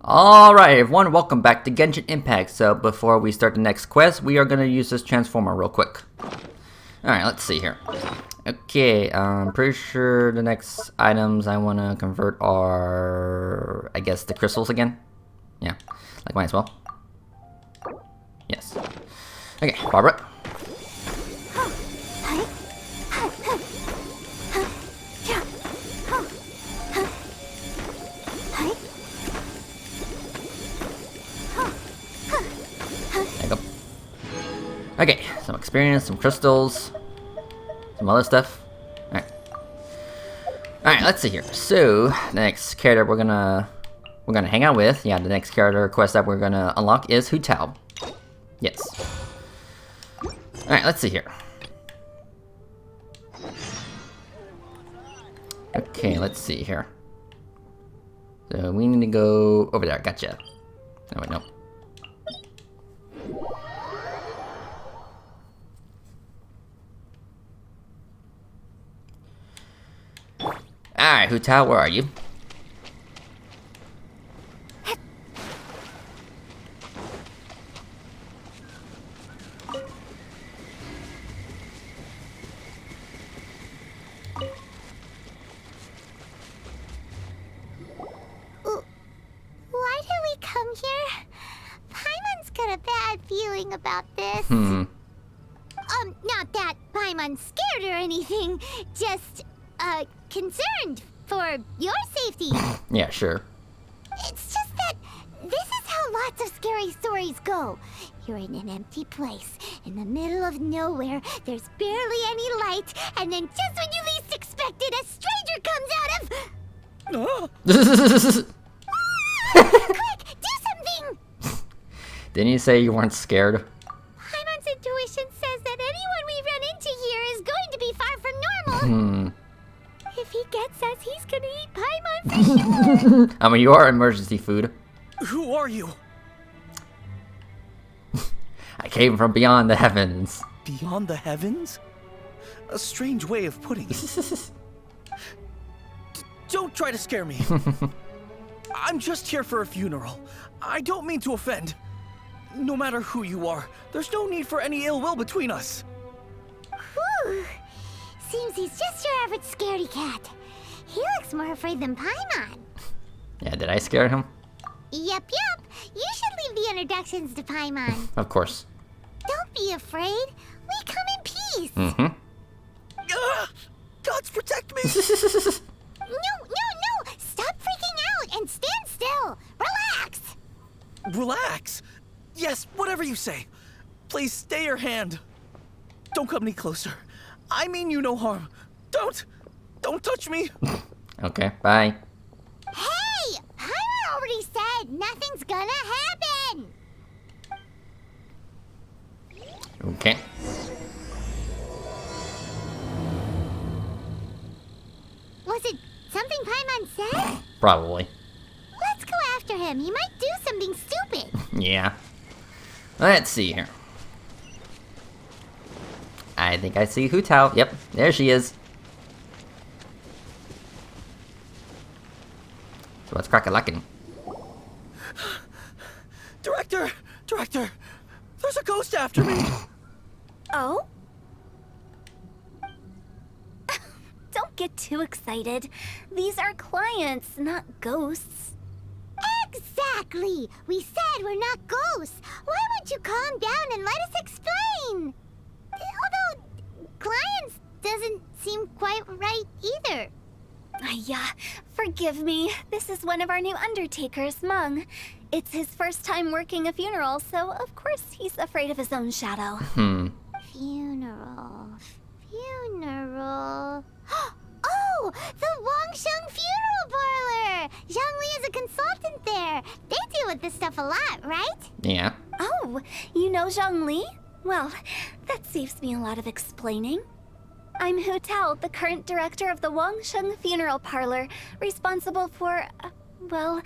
Alright everyone, welcome back to Genshin Impact. So before we start the next quest, we are going to use this transformer real quick. Alright, let's see here. Okay, I'm pretty sure the next items I want to convert are, I guess, the crystals again. Yeah, like might as well. Yes. Okay, Barbara. Okay, some experience, some crystals, some other stuff. Alright. Alright, let's see here. So, the next character we're gonna hang out with, the next character quest that we're gonna unlock is Hu Tao. Yes. Alright, let's see here. Okay, let's see here. So we need to go over there, gotcha. Oh wait, no. Alright, Hu Tao, where are you? Why did we come here? Paimon's got a bad feeling about this. Not that Paimon's scared or anything, just, concerned for your safety. Yeah, sure. It's just that this is how lots of scary stories go. You're in an empty place, in the middle of nowhere, there's barely any light, and then just when you least expect it, a stranger comes out of... Quick, do something! Didn't you say you weren't scared? Paimon's intuition says that anyone we run into here is going to be far from normal. If he gets us, he's gonna eat Paimon for sure. I mean, you are emergency food. Who are you? I came from beyond the heavens. Beyond the heavens? A strange way of putting it. Don't try to scare me. I'm just here for a funeral. I don't mean to offend. No matter who you are, there's no need for any ill will between us. Whew. Seems he's just your average scaredy cat. He looks more afraid than Paimon. Yeah, did I scare him? Yep. You should leave the introductions to Paimon. Of course. Don't be afraid. We come in peace. Gods protect me! No. Stop freaking out and stand still. Relax. Relax. Yes, whatever you say. Please stay your hand. Don't come any closer. I mean you no harm. Don't touch me. Okay, bye. Hey, Paimon already said nothing's gonna happen. Okay. Was it something Paimon said? Probably. Let's go after him. He might do something stupid. Yeah. Let's see here. I think I see Hu Tao. Yep, there she is. So let's crack a lacking. Director, there's a ghost after me. Oh? Don't get too excited. These are clients, not ghosts. Exactly. We said we're not ghosts. Why won't you calm down and let us explain? Although, clients doesn't seem quite right either. Yeah, forgive me. This is one of our new undertakers, Mung. It's his first time working a funeral, so of course he's afraid of his own shadow. Funeral. Oh, the Wangsheng Funeral Parlor! Zhongli is a consultant there. They deal with this stuff a lot, right? Yeah. Oh, you know Zhongli? Well, that saves me a lot of explaining. I'm Hu Tao, the current director of the Wangsheng Funeral Parlor, responsible for, well,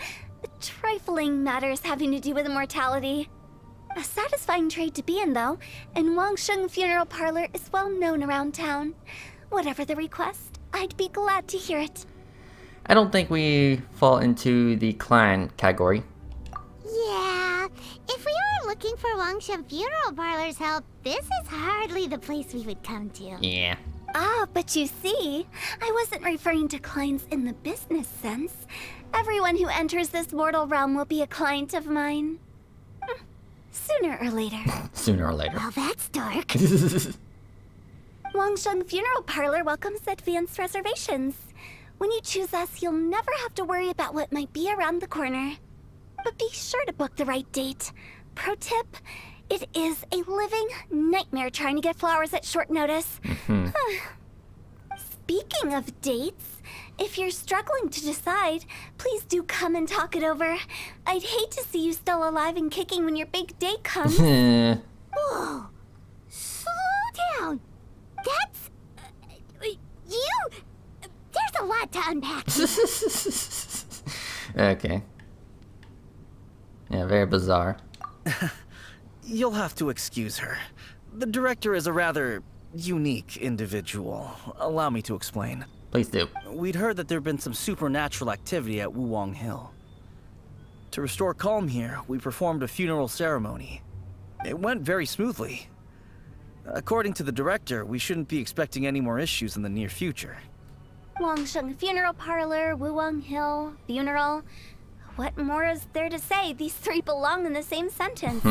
trifling matters having to do with immortality. A satisfying trade to be in, though, and Wangsheng Funeral Parlor is well known around town. Whatever the request, I'd be glad to hear it. I don't think we fall into the client category. looking for Wangshan Funeral Parlor's help, this is hardly the place we would come to. Yeah. Ah, but you see, I wasn't referring to clients in the business sense. Everyone who enters this mortal realm will be a client of mine. Sooner or later. Sooner or later. Well, that's dark. Wangshan Funeral Parlor welcomes advanced reservations. When you choose us, you'll never have to worry about what might be around the corner. But be sure to book the right date. Pro tip, it is a living nightmare trying to get flowers at short notice. Speaking of dates, if you're struggling to decide, please do come and talk it over. I'd hate to see you still alive and kicking when your big date comes. Whoa! Slow down! That's... you... There's a lot to unpack. Okay. Yeah, very bizarre. You'll have to excuse her. The director is a rather unique individual. Allow me to explain. Please do. We'd heard that there'd been some supernatural activity at Wuwang Hill. To restore calm here, we performed a funeral ceremony. It went very smoothly. According to the director, we shouldn't be expecting any more issues in the near future. Wangshan Funeral Parlor, Wuwang Hill, funeral. What more is there to say? These three belong in the same sentence.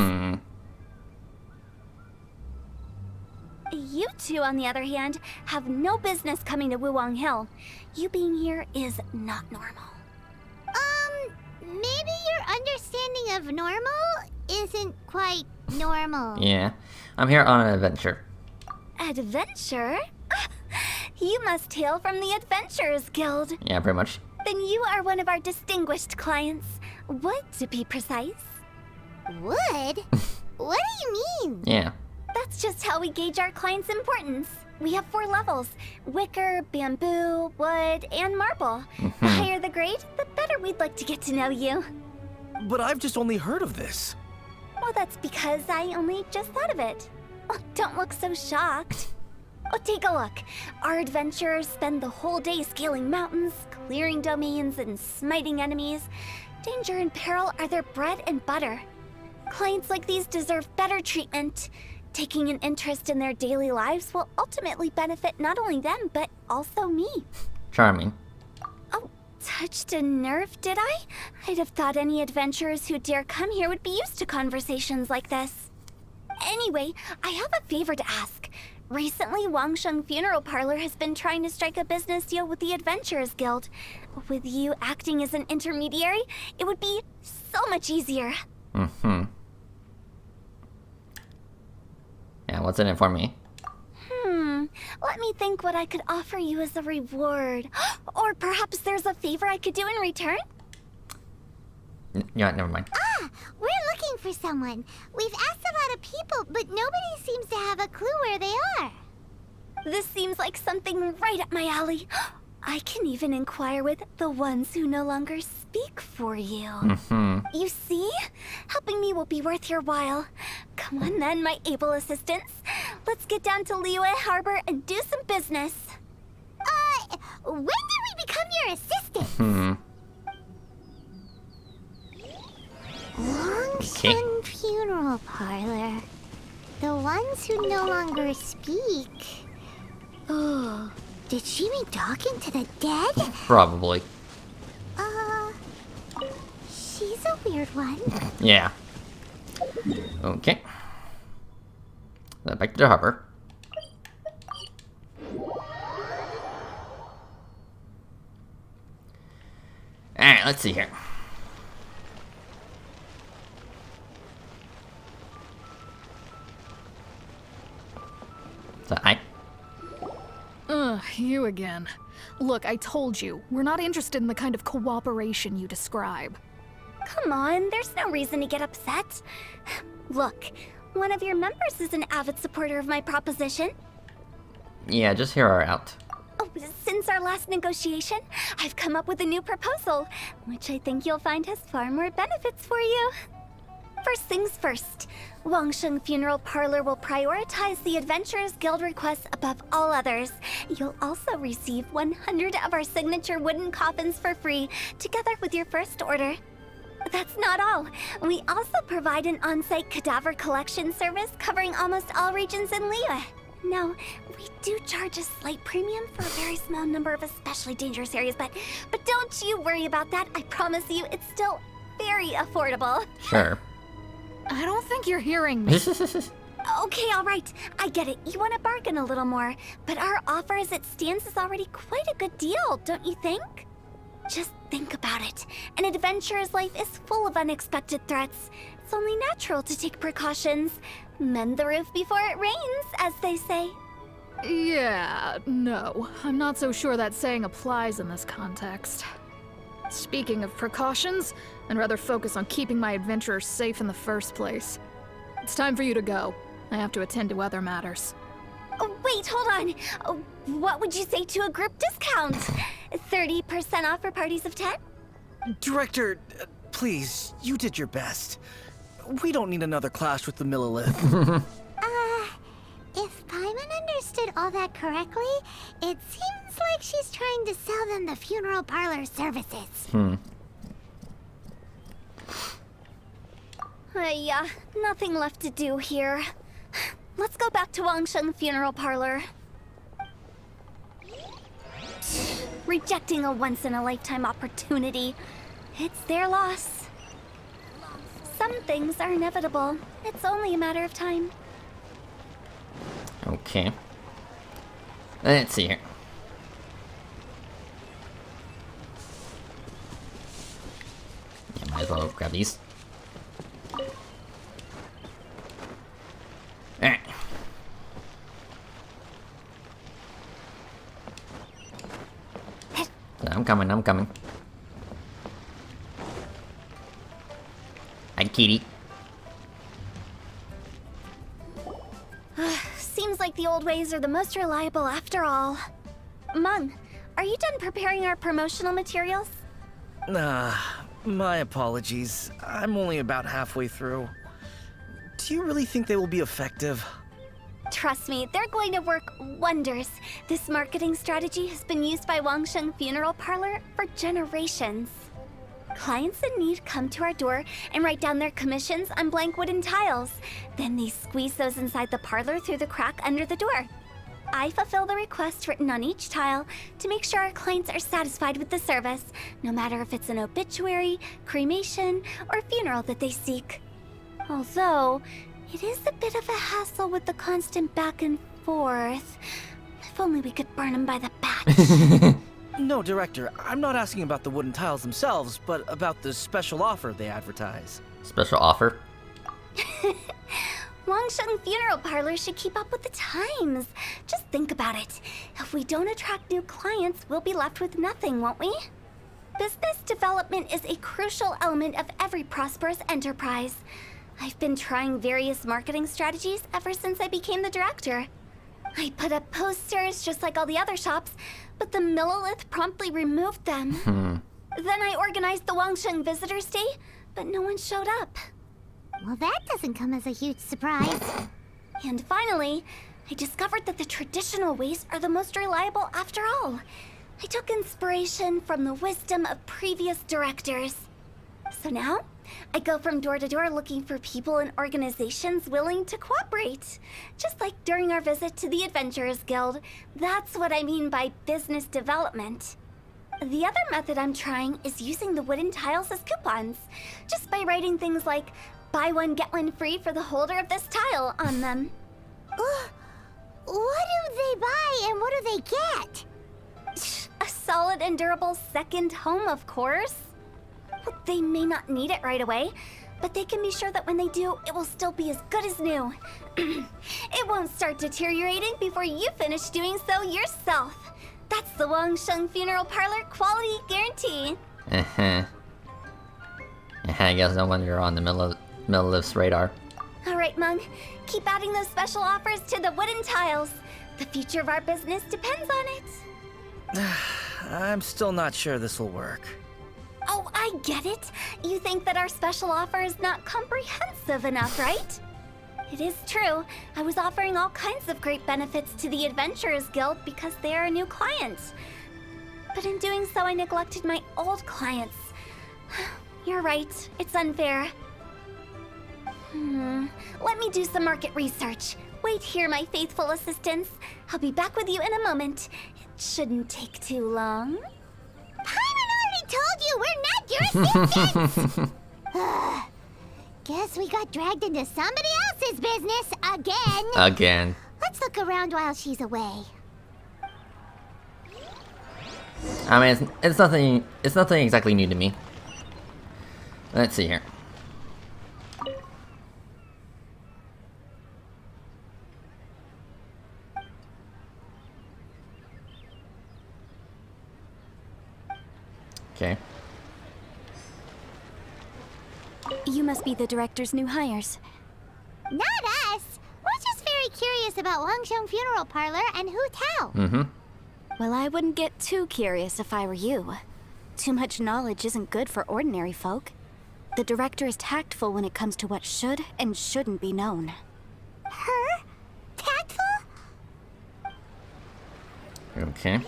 You two, on the other hand, have no business coming to Wuwang Hill. You being here is not normal. Maybe your understanding of normal isn't quite normal. Yeah. I'm here on an adventure. Adventure? You must hail from the Adventurers Guild. Yeah, pretty much. Then you are one of our distinguished clients. Wood, to be precise. Wood? What do you mean? Yeah. That's just how we gauge our clients' importance. We have 4 levels: wicker, bamboo, wood, and marble. The higher the grade, the better we'd like to get to know you. But I've just only heard of this. Well, that's because I only just thought of it. Oh, don't look so shocked. Oh, take a look. Our adventurers spend the whole day scaling mountains, clearing domains, and smiting enemies. Danger and peril are their bread and butter. Clients like these deserve better treatment. Taking an interest in their daily lives will ultimately benefit not only them, but also me. Charming. Oh, touched a nerve, did I? I'd have thought any adventurers who dare come here would be used to conversations like this. Anyway, I have a favor to ask. Recently, Wangshan Funeral Parlor has been trying to strike a business deal with the Adventurers Guild. With you acting as an intermediary, it would be so much easier. Yeah, what's in it for me? Let me think what I could offer you as a reward. Or perhaps there's a favor I could do in return? Yeah, never mind. We're looking for someone. We've asked a lot of people, but nobody seems to have a clue where they are. This seems like something right up my alley. I can even inquire with the ones who no longer speak for you. You see? Helping me will be worth your while. Come on then, my able assistants. Let's get down to Liyue Harbor and do some business. When did we become your assistants? Wangshan Funeral Parlor. The ones who no longer speak. Oh, did she mean talking to the dead? Probably. She's a weird one. Yeah. Okay. Then back to the harbor. Alright, let's see here. So You again. Look, I told you, we're not interested in the kind of cooperation you describe. Come on, there's no reason to get upset. Look, one of your members is an avid supporter of my proposition. Yeah, just hear her out. Oh, since our last negotiation, I've come up with a new proposal, which I think you'll find has far more benefits for you. First things first, Wangshan Funeral Parlor will prioritize the Adventurers Guild requests above all others. You'll also receive 100 of our signature wooden coffins for free, together with your first order. That's not all. We also provide an on-site cadaver collection service covering almost all regions in Liyue. Now, we do charge a slight premium for a very small number of especially dangerous areas, but don't you worry about that. I promise you, it's still very affordable. Sure. I don't think you're hearing me. Okay, all right. I get it. You want to bargain a little more, but our offer as it stands is already quite a good deal, don't you think? Just think about it. An adventurer's life is full of unexpected threats. It's only natural to take precautions. Mend the roof before it rains, as they say. Yeah, no. I'm not so sure that saying applies in this context. Speaking of precautions, I'd rather focus on keeping my adventurers safe in the first place. It's time for you to go. I have to attend to other matters. Oh, wait, hold on. Oh, what would you say to a group discount? 30% off for parties of 10? Director, please, you did your best. We don't need another clash with the Millilith. If Paimon understood all that correctly, it seems like she's trying to sell them the funeral parlor services. Yeah, nothing left to do here. Let's go back to Wangsheng Funeral Parlor. Rejecting a once-in-a-lifetime opportunity. It's their loss. Some things are inevitable. It's only a matter of time. Okay. Let's see here. Yeah, might as well grab these. Alright. I'm coming. Hi, kitty. Seems like the old ways are the most reliable after all. Mung, are you done preparing our promotional materials? My apologies. I'm only about halfway through. Do you really think they will be effective? Trust me, they're going to work wonders. This marketing strategy has been used by Wangsheng Funeral Parlor for generations. Clients in need come to our door and write down their commissions on blank wooden tiles. Then they squeeze those inside the parlor through the crack under the door. I fulfill the request written on each tile to make sure our clients are satisfied with the service, no matter if it's an obituary, cremation, or funeral that they seek. Although, it is a bit of a hassle with the constant back and forth. If only we could burn them by the batch. No, Director, I'm not asking about the wooden tiles themselves, but about the special offer they advertise. Special offer? Wangsheng Funeral Parlor should keep up with the times. Just think about it. If we don't attract new clients, we'll be left with nothing, won't we? Business development is a crucial element of every prosperous enterprise. I've been trying various marketing strategies ever since I became the director. I put up posters just like all the other shops, but the Millilith promptly removed them. Then I organized the Wangsheng Visitors Day, but no one showed up. Well, that doesn't come as a huge surprise. And finally, I discovered that the traditional ways are the most reliable after all. I took inspiration from the wisdom of previous directors. So now, I go from door to door looking for people and organizations willing to cooperate. Just like during our visit to the Adventurers Guild. That's what I mean by business development. The other method I'm trying is using the wooden tiles as coupons. Just by writing things like, buy one, get one free for the holder of this tile on them. What do they buy and what do they get? A solid and durable second home, of course. They may not need it right away, but they can be sure that when they do, it will still be as good as new. It won't start deteriorating before you finish doing so yourself. That's the Wangsheng Funeral Parlor quality guarantee. I guess no wonder you're on the Millilith's radar. Alright, Mung. Keep adding those special offers to the wooden tiles. The future of our business depends on it. I'm still not sure this will work. Oh, I get it. You think that our special offer is not comprehensive enough, right? It is true. I was offering all kinds of great benefits to the Adventurers Guild because they are a new client. But in doing so, I neglected my old clients. You're right. It's unfair. Let me do some market research. Wait here, my faithful assistants. I'll be back with you in a moment. It shouldn't take too long. Paimon already told you we're not your assistants! Guess we got dragged into somebody else's business again. Again. Let's look around while she's away. I mean, it's nothing exactly new to me. Let's see here. Okay. You must be the director's new hires. Not us. We're just very curious about Wangsheng Funeral Parlor and Hu Tao. Well, I wouldn't get too curious if I were you. Too much knowledge isn't good for ordinary folk. The director is tactful when it comes to what should and shouldn't be known. Her? Tactful? Okay.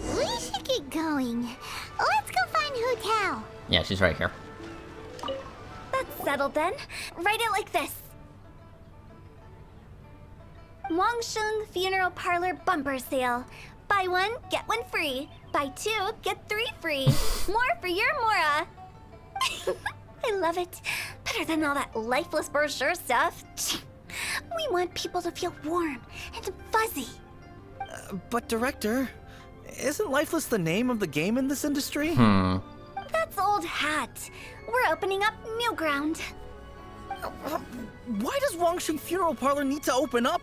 We should get going. Let's go find Hu Tao. Yeah, she's right here. That's settled then. Write it like this. Wangsheng Funeral Parlor Bumper Sale. Buy one, get one free. Buy two, get three free. More for your Mora. I love it. Better than all that lifeless brochure stuff. We want people to feel warm and fuzzy. But Director, isn't Lifeless the name of the game in this industry? That's old hat. We're opening up new ground. Why does Wangsheng Funeral Parlor need to open up?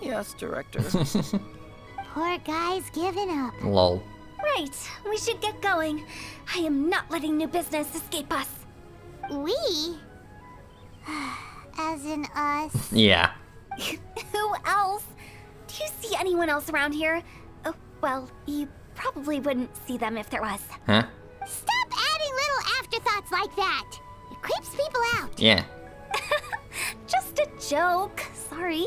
Yes, Director. Poor guy's given up. Lol. Right, we should get going. I am not letting new business escape us. We? As in us. Yeah. Who else? Do you see anyone else around here? Oh, well, you probably wouldn't see them if there was. Huh? Stop adding little afterthoughts like that. It creeps people out. Yeah. Just a joke. Sorry.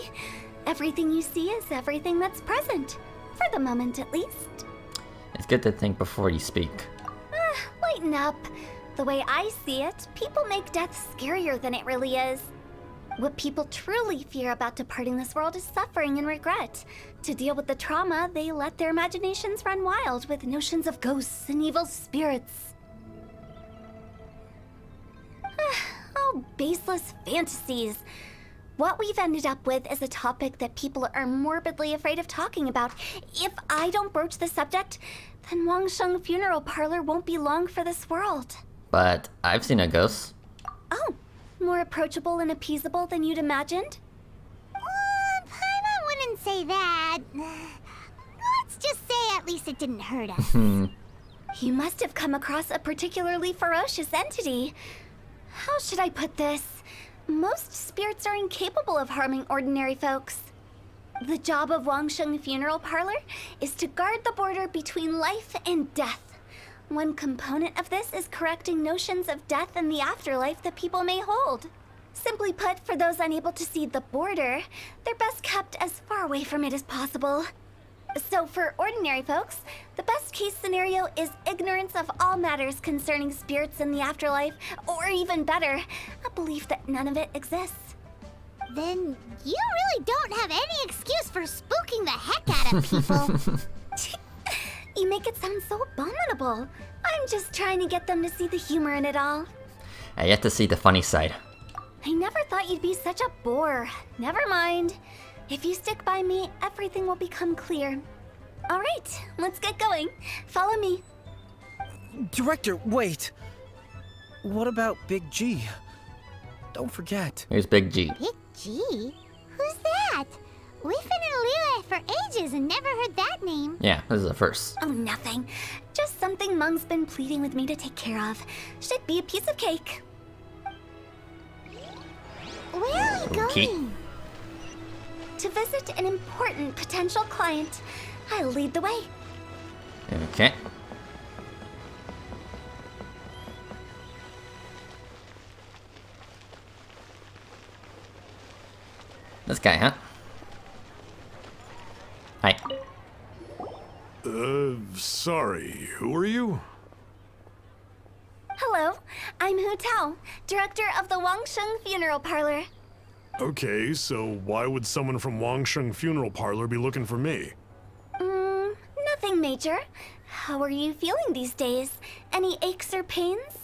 Everything you see is everything that's present. For the moment, at least. It's good to think before you speak. Lighten up. The way I see it, people make death scarier than it really is. What people truly fear about departing this world is suffering and regret. To deal with the trauma, they let their imaginations run wild with notions of ghosts and evil spirits. Oh, baseless fantasies. What we've ended up with is a topic that people are morbidly afraid of talking about. If I don't broach the subject, then Wangsheng Funeral Parlor won't be long for this world. But I've seen a ghost. Oh, more approachable and appeasable than you'd imagined? Paimon wouldn't say that. Let's just say at least it didn't hurt us. You must have come across a particularly ferocious entity. How should I put this? Most spirits are incapable of harming ordinary folks. The job of Wangsheng Funeral Parlor is to guard the border between life and death. One component of this is correcting notions of death and the afterlife that people may hold. Simply put, for those unable to see the border, they're best kept as far away from it as possible. So for ordinary folks, the best case scenario is ignorance of all matters concerning spirits in the afterlife, or even better, a belief that none of it exists. Then you really don't have any excuse for spooking the heck out of people. You make it sound so abominable. I'm just trying to get them to see the humor in it all. I yet to see the funny side. I never thought you'd be such a bore. Never mind. If you stick by me, everything will become clear. All right, let's get going. Follow me. Director, wait. What about Big G? Don't forget. Here's Big G. Big G? Who's that? We've been in Liyue for ages and never heard that name. Yeah, this is the first. Oh, nothing. Just something Mung's been pleading with me to take care of. Should be a piece of cake. Where are we Okay. going? To visit an important potential client. I'll lead the way. Okay. This guy, huh? Hi. Sorry, who are you? Hello, I'm Hu Tao, director of the Wangsheng Funeral Parlor. Okay, so why would someone from Wangsheng Funeral Parlor be looking for me? Nothing major. How are you feeling these days? Any aches or pains?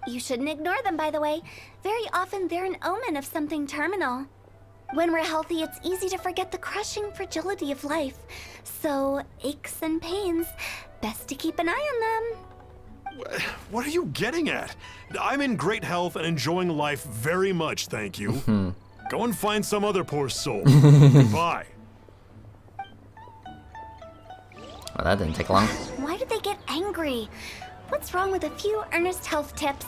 You shouldn't ignore them, by the way. Very often they're an omen of something terminal. When we're healthy, it's easy to forget the crushing fragility of life. So, aches and pains, best to keep an eye on them. What are you getting at? I'm in great health and enjoying life very much, thank you. Go and find some other poor soul. Goodbye. Well, that didn't take long. Why did they get angry? What's wrong with a few earnest health tips?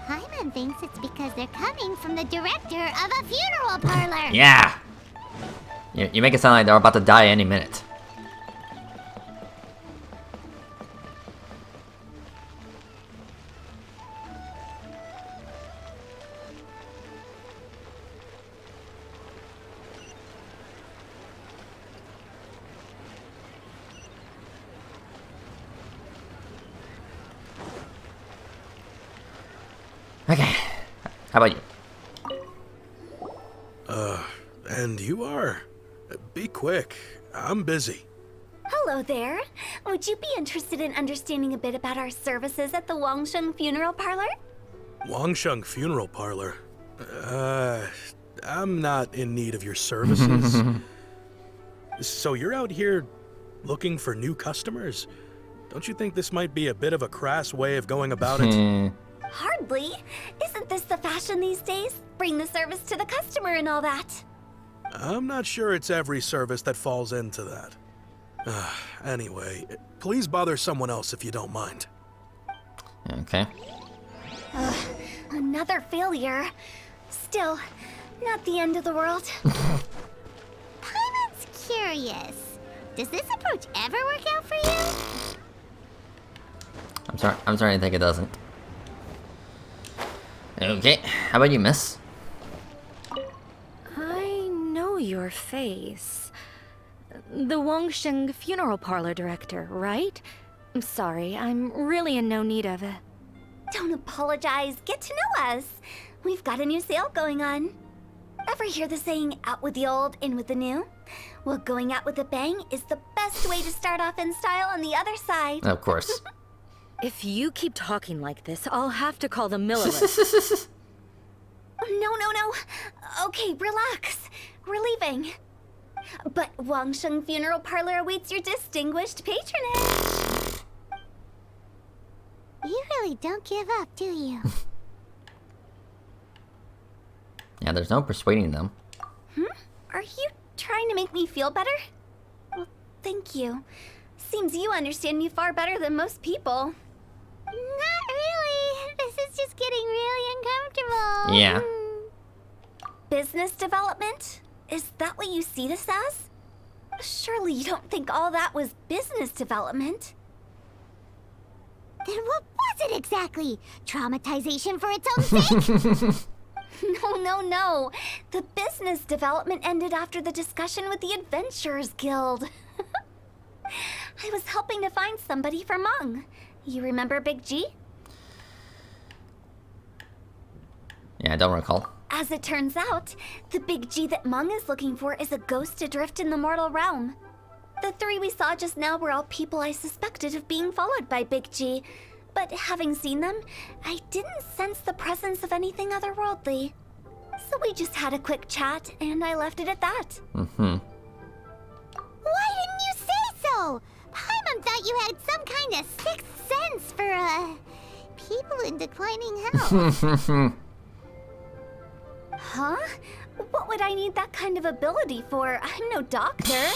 Paimon thinks it's because they're coming from the director of a funeral parlor. Yeah! You make it sound like they're about to die any minute. Okay. How about you? And you are? Be quick. I'm busy. Hello there. Would you be interested in understanding a bit about our services at the Wangsheng Funeral Parlor? Wangsheng Funeral Parlor? I'm not in need of your services. So you're out here looking for new customers? Don't you think this might be a bit of a crass way of going about it? Hardly. Isn't this the fashion these days? Bring the service to the customer and all that. I'm not sure it's every service that falls into that. Anyway, please bother someone else if you don't mind. Okay. Another failure. Still, not the end of the world. Paimon's curious. Does this approach ever work out for you? I'm sorry to think it doesn't. Okay, how about you, miss? I know your face. The Wangsheng Funeral Parlor director, right? I'm sorry, I'm really in no need of it. Don't apologize. Get to know us. We've got a new sale going on. Ever hear the saying, out with the old, in with the new? Well, going out with a bang is the best way to start off in style on the other side. Of course. If you keep talking like this, I'll have to call the Millerist. No. Okay, relax. We're leaving. But Wangsheng Funeral Parlor awaits your distinguished patronage. You really don't give up, do you? Yeah, there's no persuading them. Are you trying to make me feel better? Well, thank you. Seems you understand me far better than most people. Not really. This is just getting really uncomfortable. Yeah. Business development? Is that what you see this as? Surely you don't think all that was business development. Then what was it exactly? Traumatization for its own sake? No. The business development ended after the discussion with the Adventurers Guild. I was helping to find somebody for Meng. You remember Big G? Yeah, I don't recall. As it turns out, the Big G that Meng is looking for is a ghost adrift in the mortal realm. The three we saw just now were all people I suspected of being followed by Big G, but having seen them, I didn't sense the presence of anything otherworldly. So we just had a quick chat, and I left it at that. Why didn't you say so? Paimon thought you had some kind of sixth sense for, people in declining health. Huh? What would I need that kind of ability for? I'm no doctor.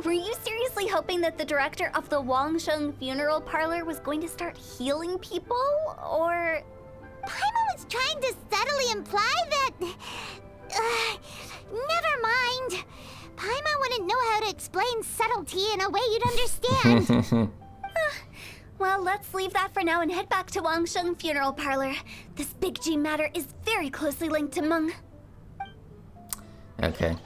Were you seriously hoping that the director of the Wangsheng Funeral Parlor was going to start healing people, or...? Paimon was trying to subtly imply that... never mind. Paimon wouldn't know how to explain subtlety in a way you'd understand. Well, let's leave that for now and head back to Wangsheng Funeral Parlor. This Big G matter is very closely linked to Meng. Okay.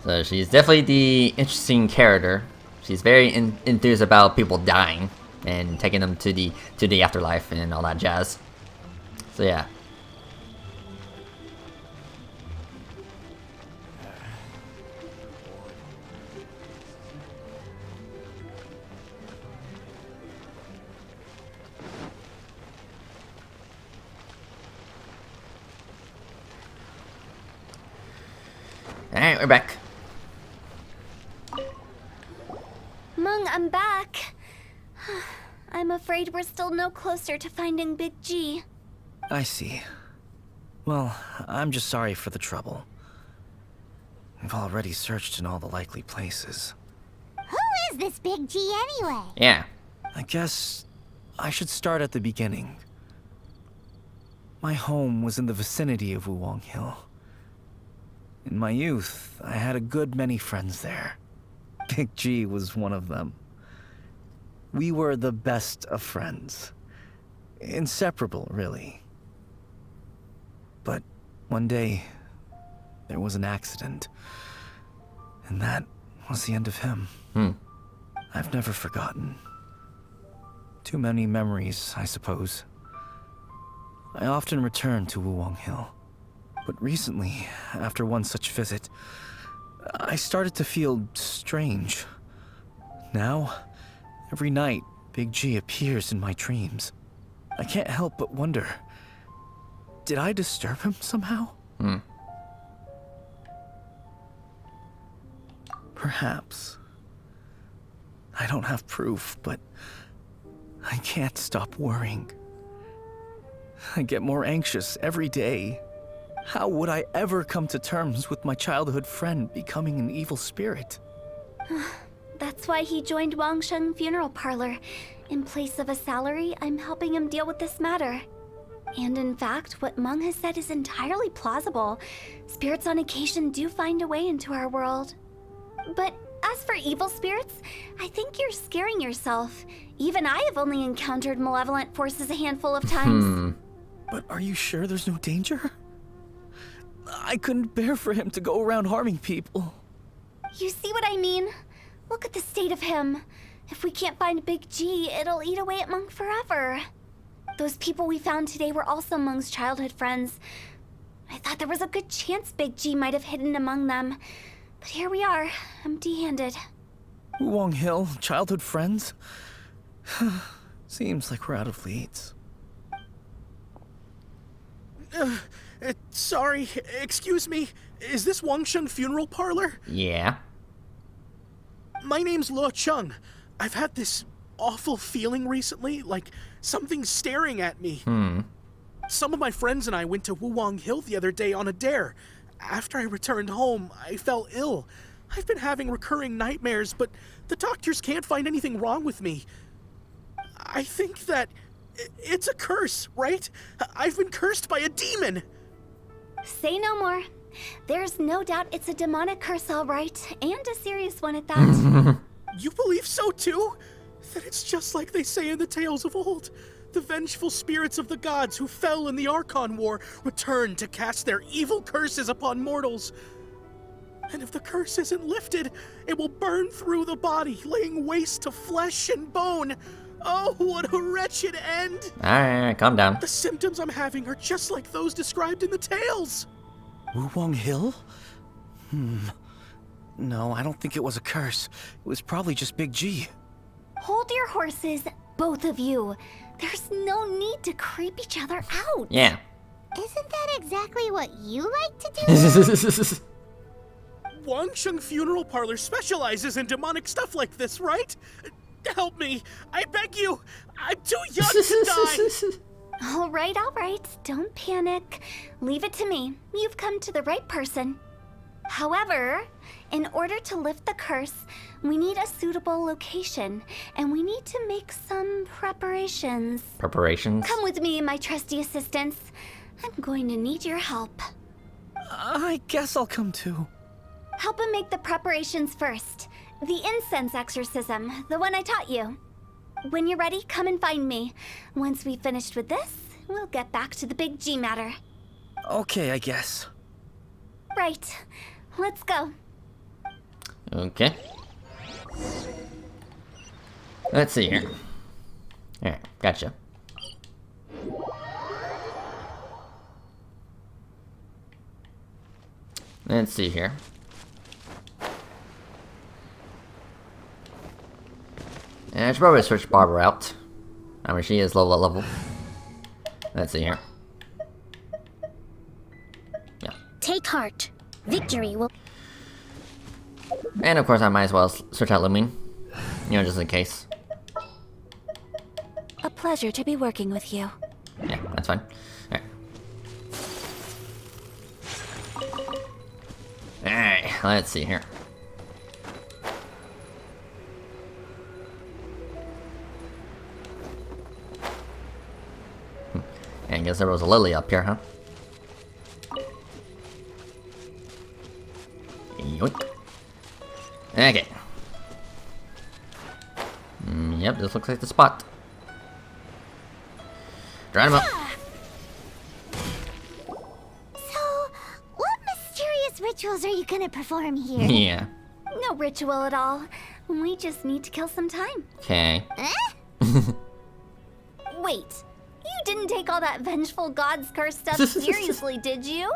So she's definitely the interesting character. She's very enthused about people dying and taking them to the afterlife and all that jazz. So yeah. Alright, we're back. Mung, I'm back. I'm afraid we're still no closer to finding Big G. I see. Well, I'm just sorry for the trouble. We've already searched in all the likely places. Who is this Big G anyway? Yeah. I guess I should start at the beginning. My home was in the vicinity of Wuwang Hill. In my youth, I had a good many friends there. Big G was one of them. We were the best of friends. Inseparable, really. But one day, there was an accident. And that was the end of him. I've never forgotten. Too many memories, I suppose. I often return to Wuwang Hill. But recently, after one such visit, I started to feel strange. Now, every night, Big G appears in my dreams. I can't help but wonder, did I disturb him somehow? Perhaps. I don't have proof, but I can't stop worrying. I get more anxious every day. How would I ever come to terms with my childhood friend becoming an evil spirit? That's why he joined Wangsheng Funeral Parlor. In place of a salary, I'm helping him deal with this matter. And in fact, what Mung has said is entirely plausible. Spirits on occasion do find a way into our world. But as for evil spirits, I think you're scaring yourself. Even I have only encountered malevolent forces a handful of times. But are you sure there's no danger? I couldn't bear for him to go around harming people. You see what I mean? Look at the state of him. If we can't find Big G, it'll eat away at Mung forever. Those people we found today were also Mung's childhood friends. I thought there was a good chance Big G might have hidden among them. But here we are, empty-handed. Wuwang Hill, childhood friends? Seems like we're out of leads. Sorry, excuse me. Is this Wangsheng Funeral Parlor? Yeah. My name's Luo Chung. I've had this awful feeling recently, like something's staring at me. Some of my friends and I went to Wuwang Hill the other day on a dare. After I returned home, I fell ill. I've been having recurring nightmares, but the doctors can't find anything wrong with me. I think that it's a curse, right? I've been cursed by a demon. Say no more. There's no doubt it's a demonic curse, all right, and a serious one at that. You believe so too? That it's just like they say in the tales of old. The vengeful spirits of the gods who fell in the Archon War return to cast their evil curses upon mortals. And if the curse isn't lifted, it will burn through the body, laying waste to flesh and bone. Oh, what a wretched end! Alright, calm down. The symptoms I'm having are just like those described in the tales. Wuwang Hill? No, I don't think it was a curse. It was probably just Big G. Hold your horses, both of you. There's no need to creep each other out. Yeah. Isn't that exactly what you like to do? Wangsheng Funeral Parlor specializes in demonic stuff like this, right? Help me, I beg you. I'm too young to die. All right, don't panic. Leave it to me. You've come to the right person. However, in order to lift the curse, we need a suitable location, and we need to make some preparations. Preparations? Come with me, my trusty assistants. I'm going to need your help. I guess I'll come too. Help him make the preparations first. The incense exorcism, the one I taught you. When you're ready, come and find me. Once we've finished with this, we'll get back to the big G matter. Okay, I guess. Right. Let's go. Okay. Let's see here. Alright, gotcha. Let's see here. And I should probably switch Barbara out. I mean, she is low level. Let's see here. Yeah. Take heart. Victory will... And of course, I might as well switch out Lumine. You know, just in case. A pleasure to be working with you. Yeah, that's fine. Alright. Alright, let's see here. I guess there was a lily up here, huh? Yoink. Okay. Yep, this looks like the spot. Dry him up. So, what mysterious rituals are you gonna perform here? Yeah. No ritual at all. We just need to kill some time. Okay. Wait, you didn't take all that vengeful god's curse stuff seriously, did you?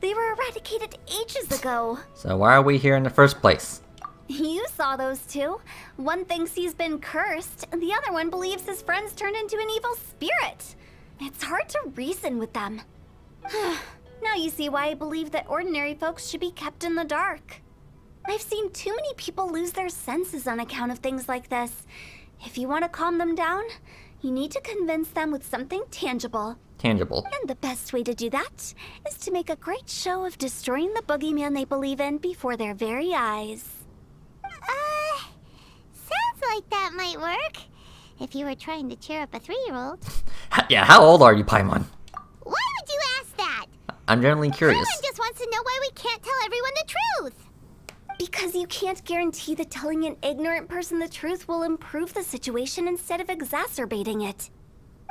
They were eradicated ages ago. So why are we here in the first place? You saw those two. One thinks he's been cursed, and the other one believes his friends turned into an evil spirit. It's hard to reason with them. Now you see why I believe that ordinary folks should be kept in the dark. I've seen too many people lose their senses on account of things like this. If you want to calm them down, you need to convince them with something tangible. Tangible. And the best way to do that is to make a great show of destroying the boogeyman they believe in before their very eyes. Sounds like that might work. If you were trying to cheer up a 3-year-old. Yeah, how old are you, Paimon? Why would you ask that? I'm generally curious. Everyone just wants to know why we can't tell everyone the truth. Because you can't guarantee that telling an ignorant person the truth will improve the situation instead of exacerbating it.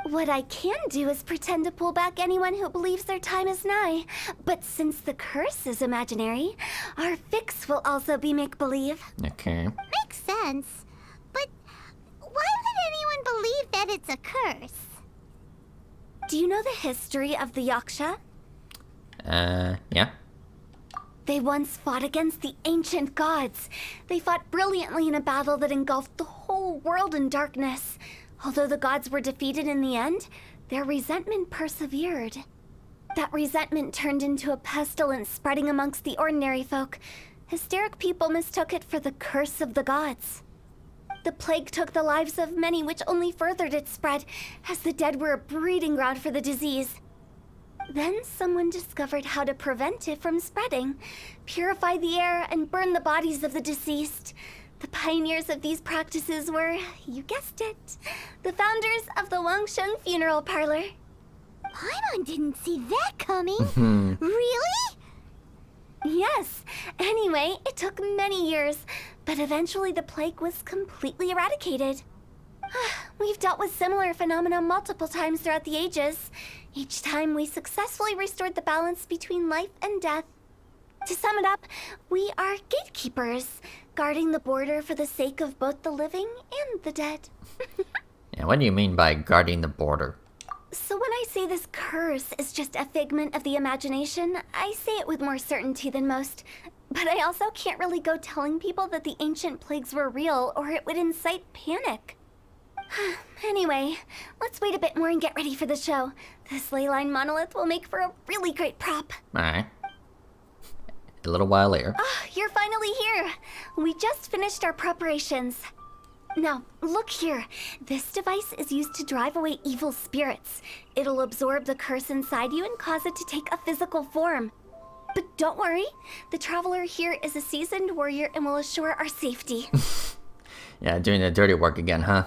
What I can do is pretend to pull back anyone who believes their time is nigh. But since the curse is imaginary, our fix will also be make-believe. Okay. Makes sense. But why would anyone believe that it's a curse? Do you know the history of the Yaksha? Yeah. They once fought against the ancient gods. They fought brilliantly in a battle that engulfed the whole world in darkness. Although the gods were defeated in the end, their resentment persevered. That resentment turned into a pestilence spreading amongst the ordinary folk. Hysteric people mistook it for the curse of the gods. The plague took the lives of many, which only furthered its spread, as the dead were a breeding ground for the disease. Then someone discovered how to prevent it from spreading, purify the air, and burn the bodies of the deceased. The pioneers of these practices were, you guessed it, the founders of the Wangsheng Funeral Parlor. Paimon didn't see that coming. Really? Yes. Anyway, it took many years, but eventually the plague was completely eradicated. We've dealt with similar phenomena multiple times throughout the ages. Each time we successfully restored the balance between life and death. To sum it up, we are gatekeepers, guarding the border for the sake of both the living and the dead. Yeah, what do you mean by guarding the border? So when I say this curse is just a figment of the imagination, I say it with more certainty than most. But I also can't really go telling people that the ancient plagues were real, or it would incite panic. Anyway, let's wait a bit more and get ready for the show. This leyline monolith will make for a really great prop. Alright. A little while later. You're finally here. We just finished our preparations. Now, look here. This device is used to drive away evil spirits. It'll absorb the curse inside you and cause it to take a physical form. But don't worry, the traveler here is a seasoned warrior and will assure our safety. Yeah, doing the dirty work again, huh?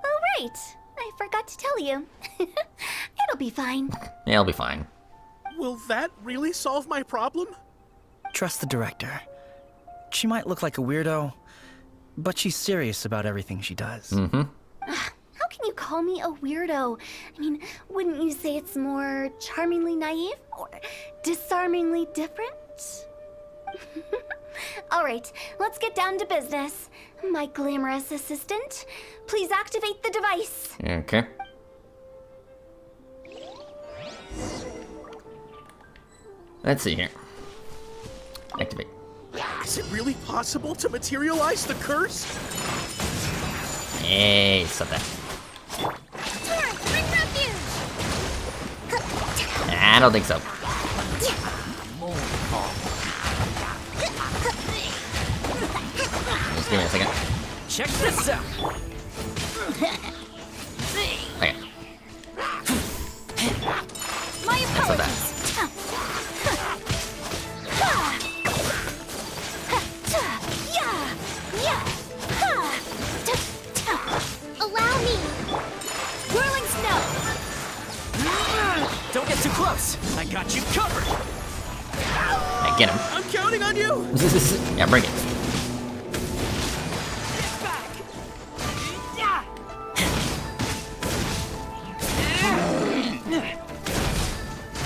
Oh, right. I forgot to tell you. It'll be fine. Yeah, it'll be fine. Will that really solve my problem? Trust the director. She might look like a weirdo, but she's serious about everything she does. Mm-hmm. How can you call call me a weirdo. I mean, wouldn't you say it's more charmingly naive or disarmingly different? All right, let's get down to business. My glamorous assistant, please activate the device. Okay. Let's see here. Activate. Is it really possible to materialize the curse? Hey, stop that. Torrent, bring refuge! I don't think so. Just give me a second. Check this out. Okay. My Stop that. apologies! Allow me! Whirling snow! Don't get too close. I got you covered. Yeah, get him. I'm counting on you! Yeah, bring it.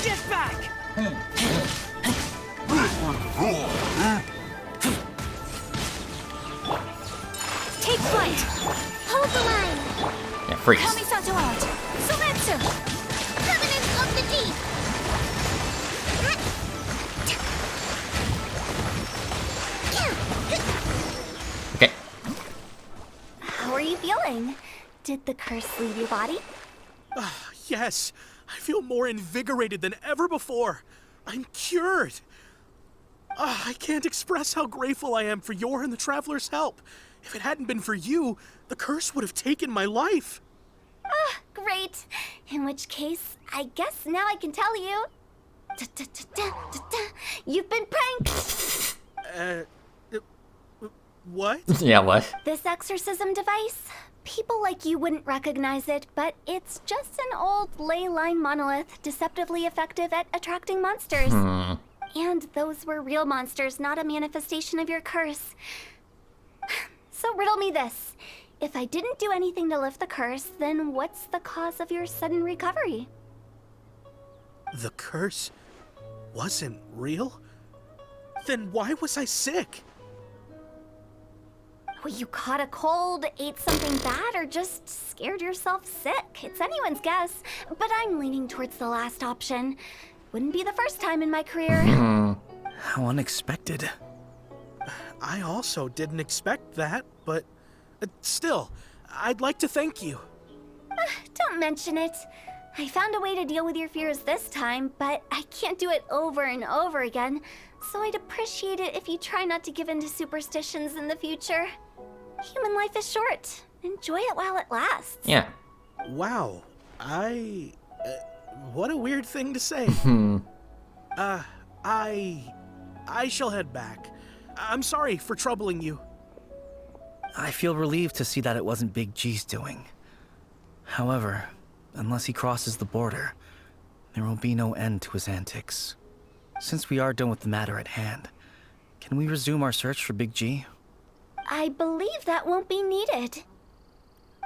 Get back! Take flight! Hold the line! Yeah, freeze. Kamisato out! Sumetsu! Covenant of the Deep! Okay. How are you feeling? Did the curse leave your body? Yes, I feel more invigorated than ever before. I'm cured. I can't express how grateful I am for your and the Traveler's help. If it hadn't been for you, the curse would have taken my life. Great. In which case, I guess now I can tell you. You've been pranked! What? Yeah, what? This exorcism device? People like you wouldn't recognize it, but it's just an old ley line monolith deceptively effective at attracting monsters. And those were real monsters, not a manifestation of your curse. So riddle me this. If I didn't do anything to lift the curse, then what's the cause of your sudden recovery? The curse wasn't real? Then why was I sick? Well, you caught a cold, ate something bad, or just scared yourself sick. It's anyone's guess, but I'm leaning towards the last option. Wouldn't be the first time in my career. How unexpected. I also didn't expect that, but still, I'd like to thank you. Don't mention it. I found a way to deal with your fears this time, but I can't do it over and over again, so I'd appreciate it if you try not to give in to superstitions in the future. Human life is short. Enjoy it while it lasts. Yeah. Wow, what a weird thing to say. I shall head back. I'm sorry for troubling you. I feel relieved to see that it wasn't Big G's doing. However, unless he crosses the border, there will be no end to his antics. Since we are done with the matter at hand, can we resume our search for Big G? I believe that won't be needed.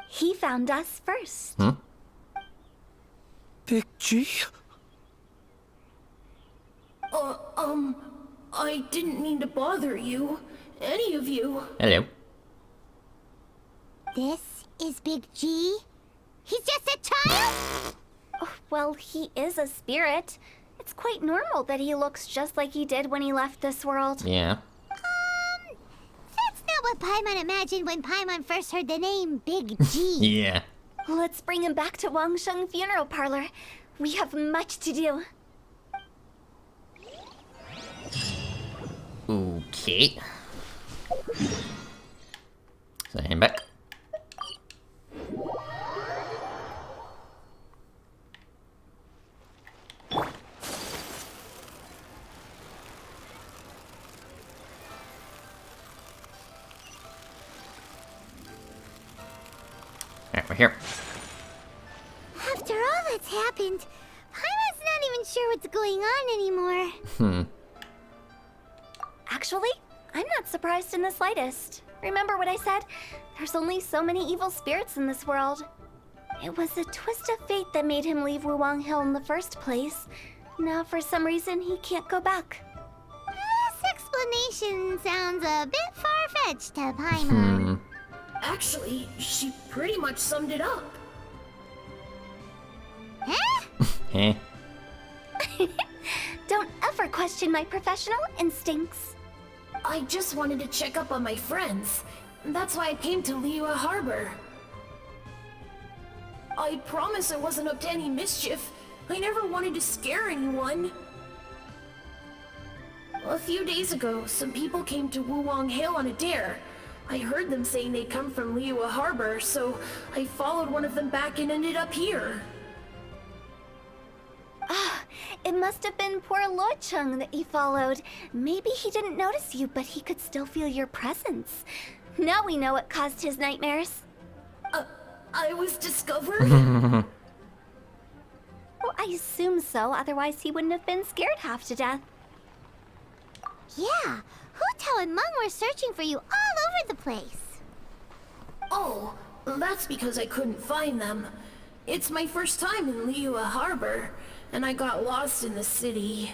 He found us first. Big G? I didn't mean to bother you. Any of you. Hello. This is Big G? He's just a child? Well, he is a spirit. It's quite normal that he looks just like he did when he left this world. Yeah. That's not what Paimon imagined when Paimon first heard the name Big G. Yeah. Let's bring him back to Wangsheng Funeral Parlor. We have much to do. Okay. So hang back. Alright, we're here. After all that's happened, Paimon's not even sure what's going on anymore. Actually, I'm not surprised in the slightest. Remember what I said? There's only so many evil spirits in this world. It was a twist of fate that made him leave Wuwang Hill in the first place. Now, for some reason, he can't go back. This explanation sounds a bit far-fetched to Paimon. Actually, she pretty much summed it up. Huh? Eh? Don't ever question my professional instincts. I just wanted to check up on my friends. That's why I came to Liyue Harbor. I promise I wasn't up to any mischief. I never wanted to scare anyone. A few days ago, some people came to Wuwang Hill on a dare. I heard them saying they'd come from Liyue Harbor, so I followed one of them back and ended up here. It must have been poor Lo Chung that you followed. Maybe he didn't notice you, but he could still feel your presence. Now we know what caused his nightmares. I was discovered? Well, I assume so, otherwise he wouldn't have been scared half to death. Yeah, Hu Tao and Meng were searching for you all over the place. Oh, that's because I couldn't find them. It's my first time in Liyue Harbor, and I got lost in the city.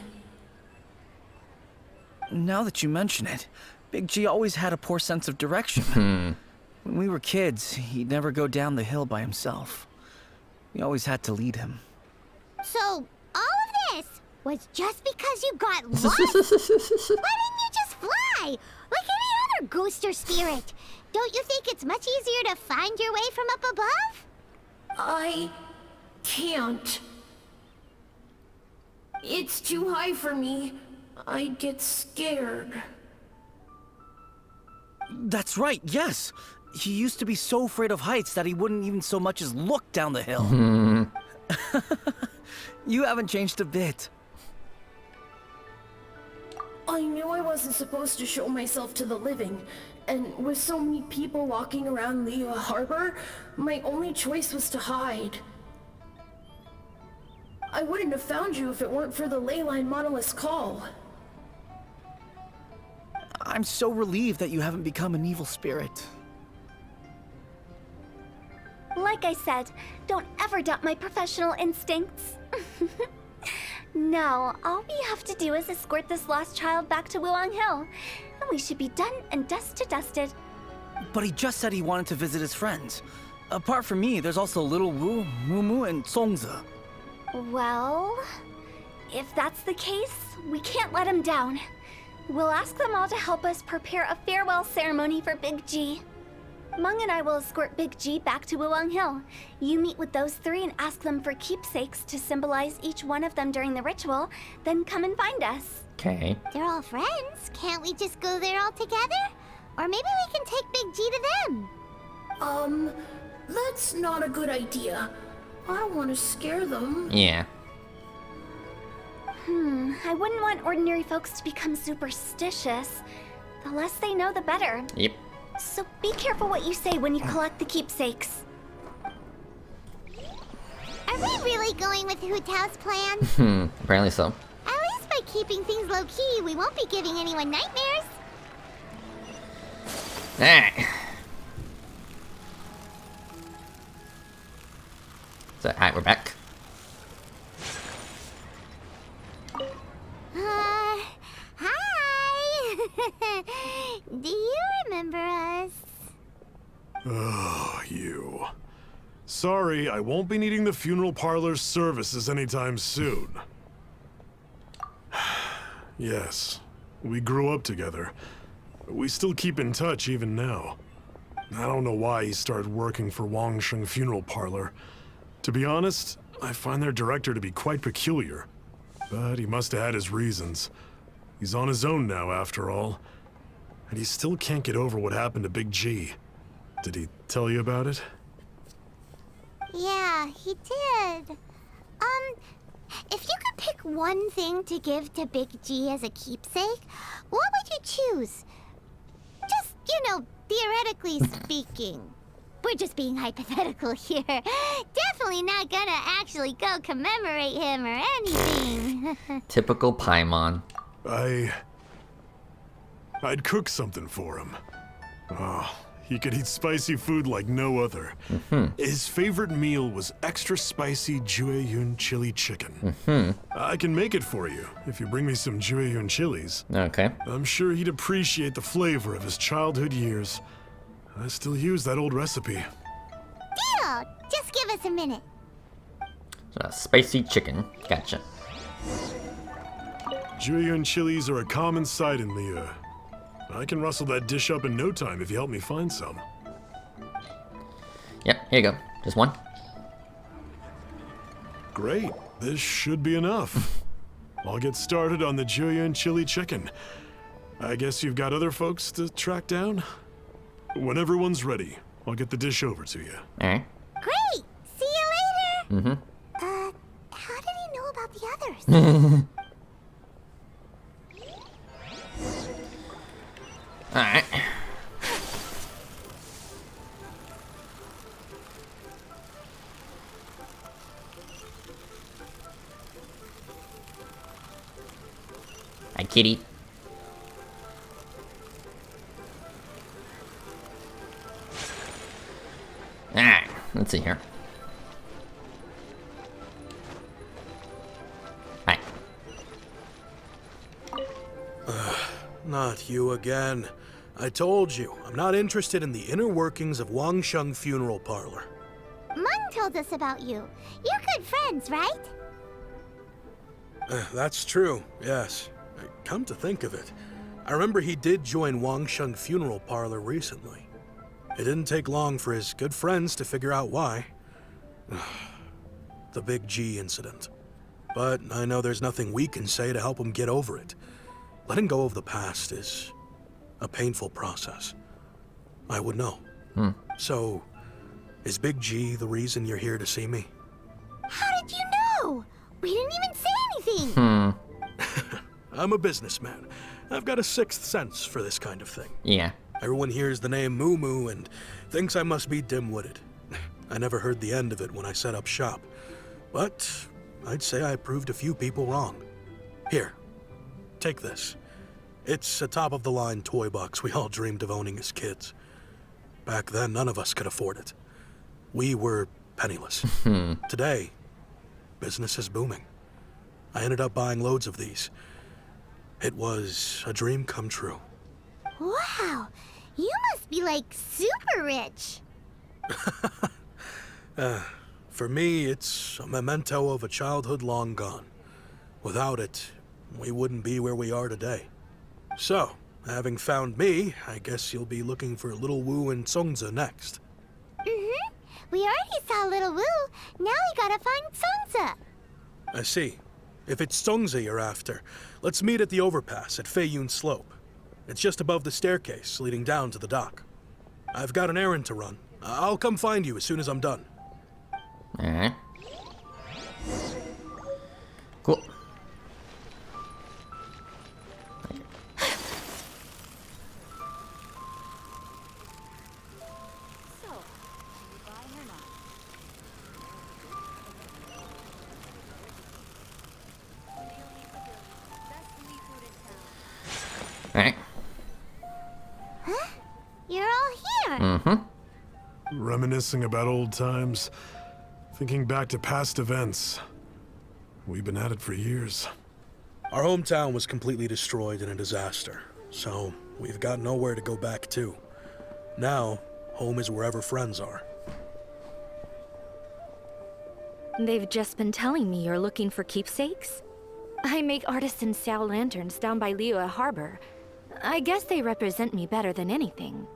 Now that you mention it, Big G always had a poor sense of direction. When we were kids, he'd never go down the hill by himself. We always had to lead him. So, all of this was just because you got lost? Why didn't you just fly? Like any other ghost or spirit? Don't you think it's much easier to find your way from up above? I can't. It's too high for me. I'd get scared. That's right, yes! He used to be so afraid of heights that he wouldn't even so much as look down the hill. You haven't changed a bit. I knew I wasn't supposed to show myself to the living, and with so many people walking around Liyue Harbor, my only choice was to hide. I wouldn't have found you if it weren't for the Leyline Monolith's call. I'm so relieved that you haven't become an evil spirit. Like I said, don't ever doubt my professional instincts. Now, all we have to do is escort this lost child back to Wuwang Hill, and we should be done and dust to dusted. But he just said he wanted to visit his friends. Apart from me, there's also Little Wu, Mumu, and Songza. Well, if that's the case, we can't let him down. We'll ask them all to help us prepare a farewell ceremony for Big G. Meng and I will escort Big G back to Wuwang Hill. You meet with those three and ask them for keepsakes to symbolize each one of them during the ritual, then come and find us. Okay. They're all friends. Can't we just go there all together? Or maybe we can take Big G to them. That's not a good idea. I don't want to scare them. Yeah. I wouldn't want ordinary folks to become superstitious. The less they know, the better. Yep. So be careful what you say when you collect the keepsakes. Are we really going with Hu Tao's plan? Apparently so. At least by keeping things low-key, we won't be giving anyone nightmares. Alright. So, alright, we're back. Hi! Do you remember us? Oh, you. Sorry, I won't be needing the funeral parlor's services anytime soon. Yes, we grew up together. We still keep in touch even now. I don't know why he started working for Wangsheng Funeral Parlor. To be honest, I find their director to be quite peculiar. But he must have had his reasons. He's on his own now, after all. And he still can't get over what happened to Big G. Did he tell you about it? Yeah, he did. If you could pick one thing to give to Big G as a keepsake, what would you choose? Just, theoretically speaking. We're just being hypothetical here. Definitely not gonna actually go commemorate him or anything. Typical Paimon. I'd cook something for him. Oh, he could eat spicy food like no other. His favorite meal was extra spicy Jueyun chili chicken. I can make it for you if you bring me some Jueyun chilies. Okay. I'm sure he'd appreciate the flavor of his childhood years. I still use that old recipe. Deal! Just give us a minute. So, spicy chicken. Gotcha. Jueyun chilies are a common sight in Liyue. I can rustle that dish up in no time if you help me find some. Yep, here you go. Just one. Great. This should be enough. I'll get started on the Jueyun chili chicken. I guess you've got other folks to track down? When everyone's ready, I'll get the dish over to you. Alright. Great! See you later! How did he know about the others? Alright. Hi, kitty. Alright, let's see here. Hi. Not you again. I told you, I'm not interested in the inner workings of Wangsheng Funeral Parlor. Mung told us about you. You're good friends, right? That's true, yes. Come to think of it, I remember he did join Wangsheng Funeral Parlor recently. It didn't take long for his good friends to figure out why. The Big G incident. But I know there's nothing we can say to help him get over it. Letting go of the past is a painful process. I would know. So, is Big G the reason you're here to see me? How did you know? We didn't even say anything. I'm a businessman. I've got a sixth sense for this kind of thing. Yeah. Everyone hears the name Moo Moo and thinks I must be dim-witted. I never heard the end of it when I set up shop. But I'd say I proved a few people wrong. Here, take this. It's a top-of-the-line toy box we all dreamed of owning as kids. Back then, none of us could afford it. We were penniless. Today, business is booming. I ended up buying loads of these. It was a dream come true. Wow, you must be like super rich. For me, it's a memento of a childhood long gone. Without it, we wouldn't be where we are today. So, having found me, I guess you'll be looking for Little Wu and Songza next. We already saw Little Wu. Now we gotta find Songza. I see. If it's Songza you're after, let's meet at the overpass at Feiyun Slope. It's just above the staircase leading down to the dock. I've got an errand to run. I'll come find you as soon as I'm done. Alright. Cool. Alright. You're all here. Reminiscing about old times, thinking back to past events. We've been at it for years. Our hometown was completely destroyed in a disaster, so we've got nowhere to go back to. Now, home is wherever friends are. They've just been telling me you're looking for keepsakes? I make artisan Sao lanterns down by Liyue Harbor. I guess they represent me better than anything.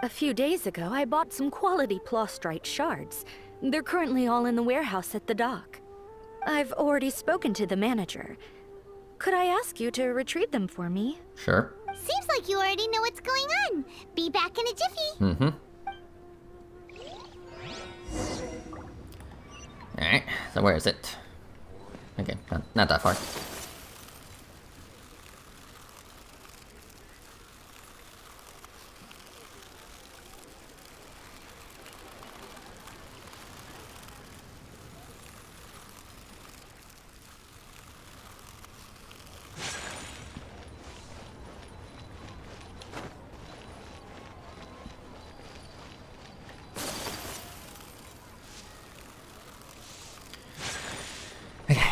A few days ago, I bought some quality plastrite shards. They're currently all in the warehouse at the dock. I've already spoken to the manager. Could I ask you to retrieve them for me? Sure. Seems like you already know what's going on. Be back in a jiffy. Alright, so where is it? Okay, not that far.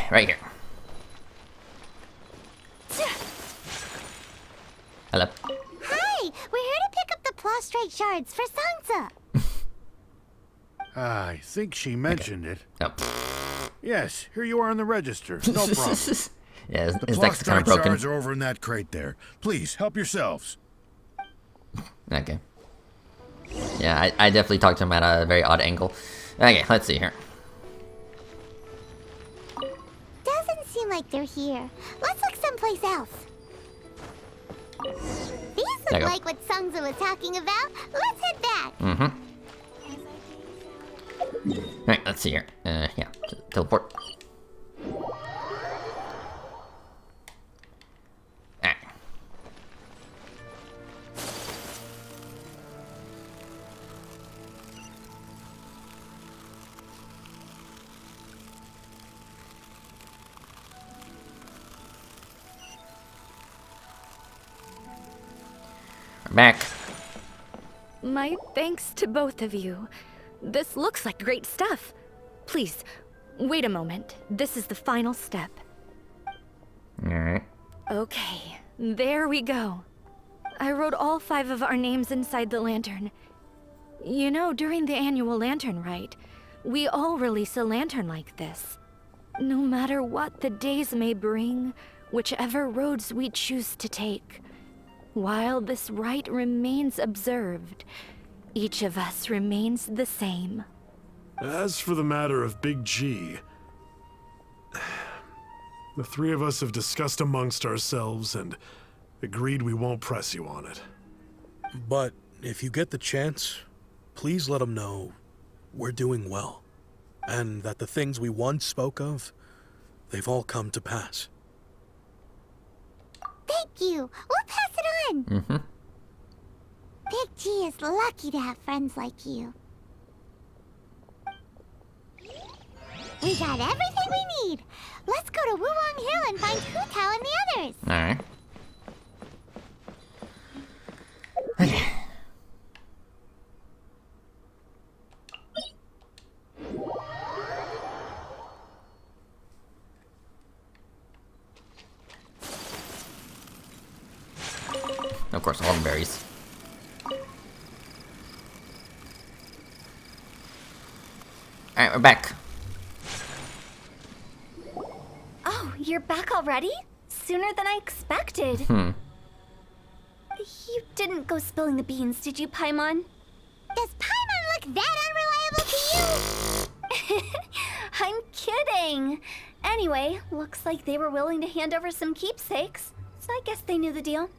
Okay, right here. Hello. Hi, we're here to pick up the prostrate shards for Sansa. I think she mentioned it. Oh. Yes, here you are on the register. No problem. Yeah, The his deck's kind of prostrate broken. shards are over in that crate there. Please, help yourselves. Okay. Yeah, I definitely talked to him at a very odd angle. Okay, let's see here. Doesn't seem like they're here. Let's look someplace else. These There look you go. like what Sansa was talking about. Let's head back. Mm-hmm. Alright, let's see here. Yeah, teleport. Alright. We're back. My thanks to both of you. This looks like great stuff. Please, wait a moment. This is the final step. Alright. Okay, there we go. I wrote all 5 of our names inside the lantern. You know, during the annual lantern rite, we all release a lantern like this. No matter what the days may bring, whichever roads we choose to take. While this rite remains observed, each of us remains the same. As for the matter of Big G, the 3 of us have discussed amongst ourselves and agreed we won't press you on it. But if you get the chance, please let them know we're doing well, and that the things we once spoke of, they've all come to pass. Thank you. We'll pass it on. Mm-hmm. Big G is lucky to have friends like you. We got everything we need. Let's go to Wulong Hill and find Hu Tao and the others. Alright. Okay. Of course, all the berries. Alright, we're back. Oh, you're back already? Sooner than I expected. Hmm. You didn't go spilling the beans, did you, Paimon? Does Paimon look that unreliable to you? I'm kidding. Anyway, looks like they were willing to hand over some keepsakes, so I guess they knew the deal.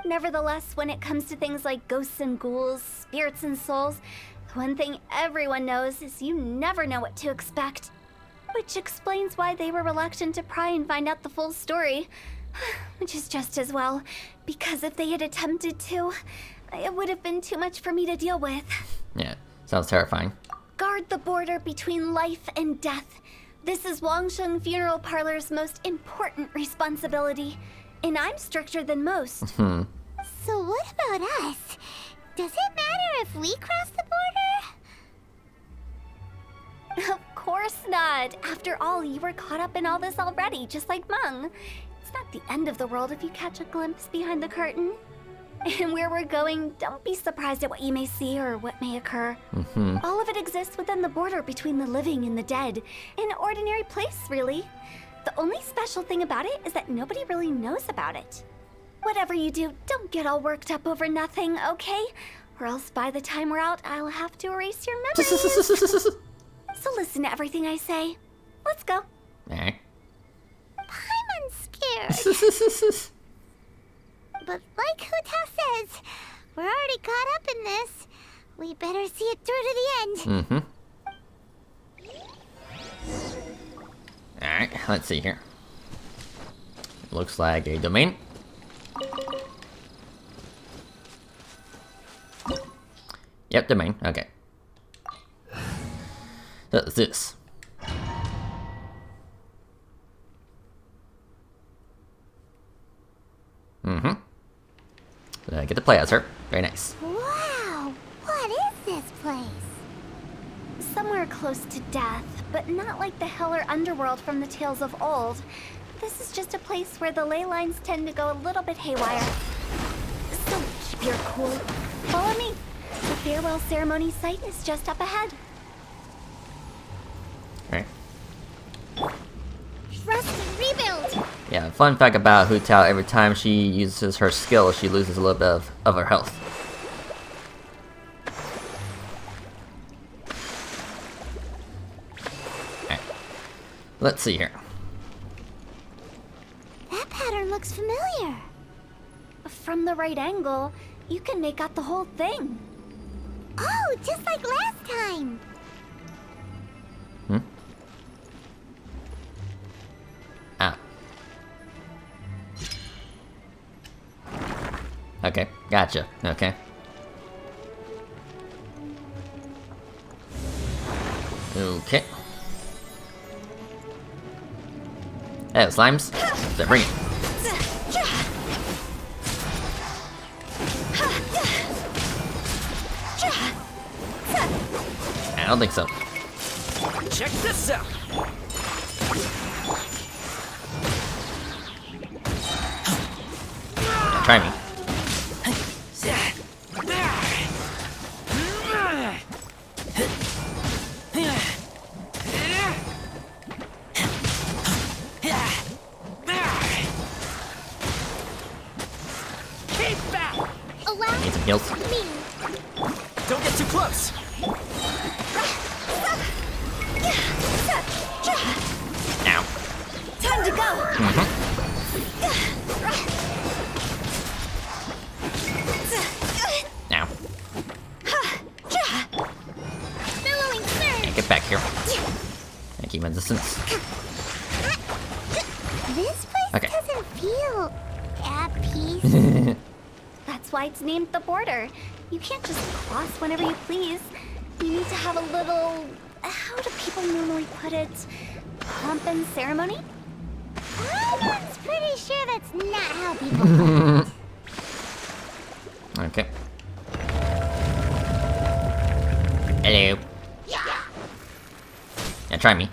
Nevertheless, when it comes to things like ghosts and ghouls, spirits and souls, the one thing everyone knows is you never know what to expect. Which explains why they were reluctant to pry and find out the full story. Which is just as well, because if they had attempted to, it would have been too much for me to deal with. Yeah, sounds terrifying. Guard the border between life and death. This is Wangsheng Funeral Parlor's most important responsibility, and I'm stricter than most. Hmm. So what about us? Does it matter if we cross the border? Of course not. After all, you were caught up in all this already, just like Meng. It's not the end of the world if you catch a glimpse behind the curtain. And where we're going, don't be surprised at what you may see or what may occur. Mm-hmm. All of it exists within the border between the living and the dead. An ordinary place, really. The only special thing about it is that nobody really knows about it. Whatever you do, don't get all worked up over nothing, okay? Or else by the time we're out, I'll have to erase your memories. So listen to everything I say. Let's go. Alright. Paimon's scared. But like Hu Tao says, we're already caught up in this. We better see it through to the end. Mm-hmm. Alright, let's see here. Looks like a domain. Yep, domain. Okay. What's this? Mm-hmm. Get to play as her. Very nice. Wow, what is this place? somewhere close to death, but not like the hell or underworld from the tales of old. This is just a place where the ley lines tend to go a little bit haywire. So keep your cool. Follow me. The farewell ceremony site is just up ahead. Alright. Rest and rebuild. Yeah, fun fact about Hu Tao, every time she uses her skill, she loses a little bit of her health. Alright. Let's see here. That pattern looks familiar. From the right angle, you can make out the whole thing. Oh, just like last time. Hmm? Ah. Okay, gotcha. Okay. Okay. Hey, slimes. So bring it. I don't think so. Check this out. Try me. Keep back! Allow Need some heals. me. Don't get too close. Now. Time to go. Now. Billowing surge. Hey, get back here. Thank you, medicines. This place Okay. doesn't feel at peace. That's why it's named the border. You can't just cross whenever you please. You need to have a little... How do people normally put it? Pomp and ceremony? I'm pretty sure that's not how people put it. Okay. Hello. Yeah, try me.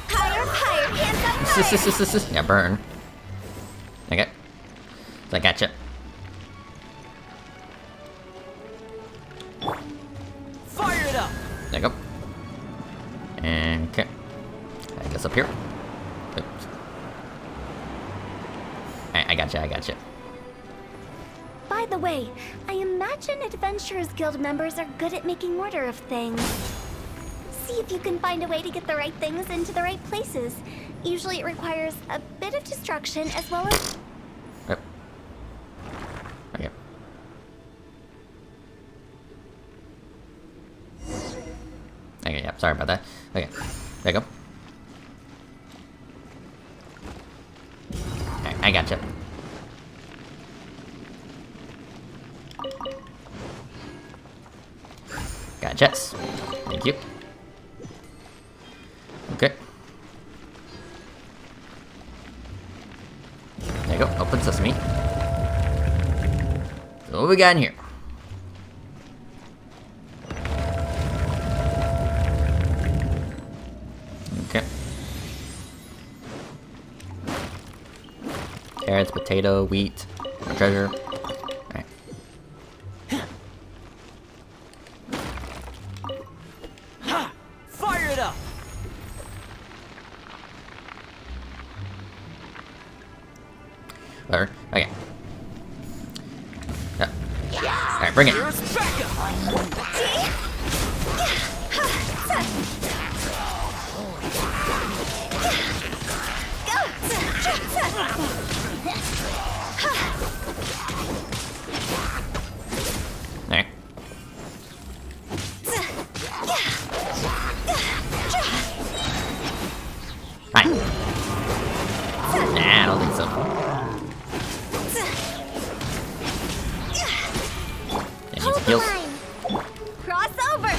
Higher, hands up higher. Yeah, burn. Okay. So I gotcha. Fire it up! There you go. And okay. I guess up here. Oops. I gotcha. By the way, I imagine Adventurers Guild members are good at making order of things. See if you can find a way to get the right things into the right places. Usually it requires a bit of destruction as well as... Yep. Okay. Okay, yeah, sorry about that. Okay, there you go. Okay, I gotcha. Gotcha. Thank you. Okay. There you go. Open sesame. So what we got in here? Okay. Carrots, potato, wheat, more treasure. Alright. Fire it up! Whatever. Okay. Yeah. Alright, bring it. Here's backup! Alright. Hi. Nah, I don't think so. Yeah, need some heals. Cross over!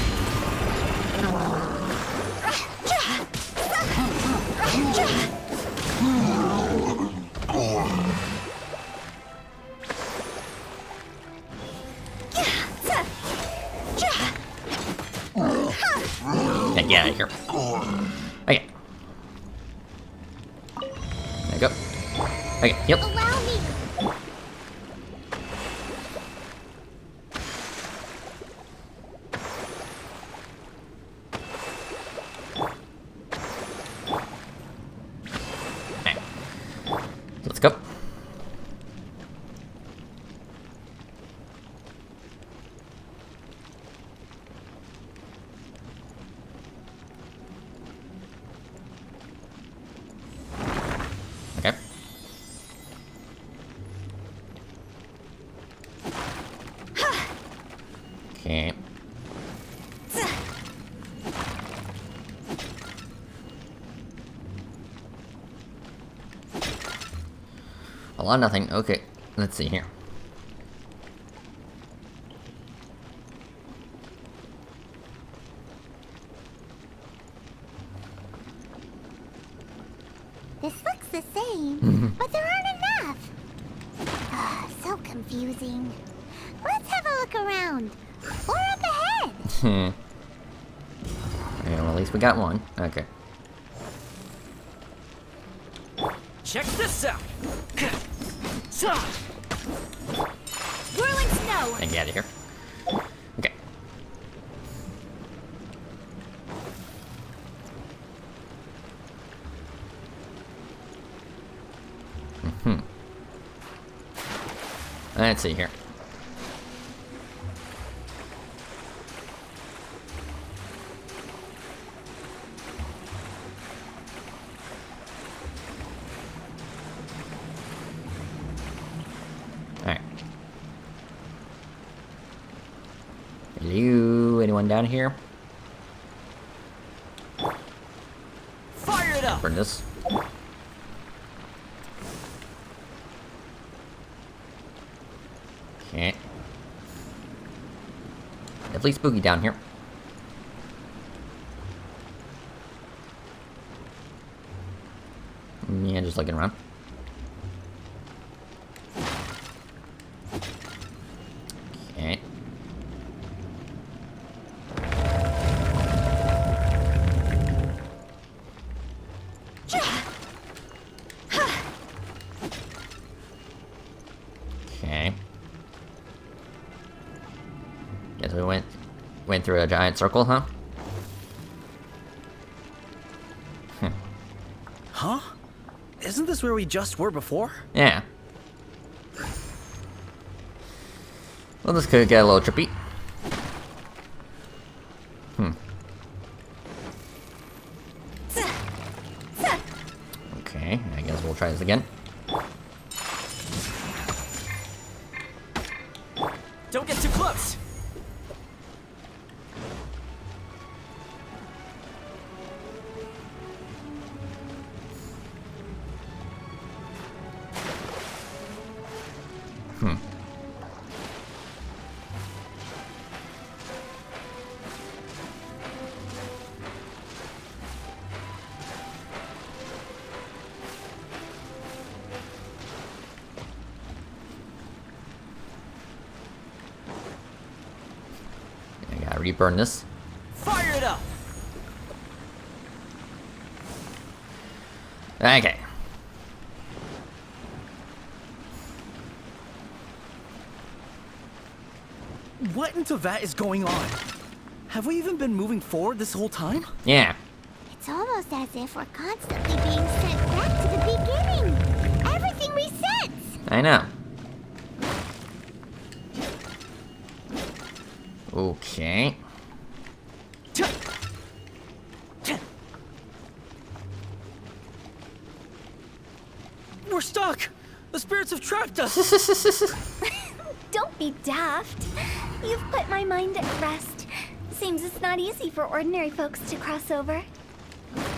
go. Okay, yep. Allow me. Okay. Let's go. Okay. Okay. A lot of nothing. Okay, let's see here. This looks the same, but there aren't enough. So confusing. Let's have a look around. Or up ahead. Okay, well, at least we got one. Okay. Check this out! Whirling snow! I get out of here. Okay. Let's see here. Alright. Hello? Anyone down here? Fire it up! Burn this. Okay. Definitely spooky down here. Yeah, just looking around. Okay. Okay. Guess we went through a giant circle, huh? Huh? Isn't this where we just were before? Yeah. Well, this could get a little trippy. Okay, I guess we'll try this again. Don't get too close! I gotta reburn this. Fire it up! Okay. What into that is going on? Have we even been moving forward this whole time? Yeah. It's almost as if we're constantly being sent back to the beginning. Everything resets. I know. Okay. We're stuck! The spirits have trapped us! Don't be daft. You've put my mind at rest. Seems it's not easy for ordinary folks to cross over.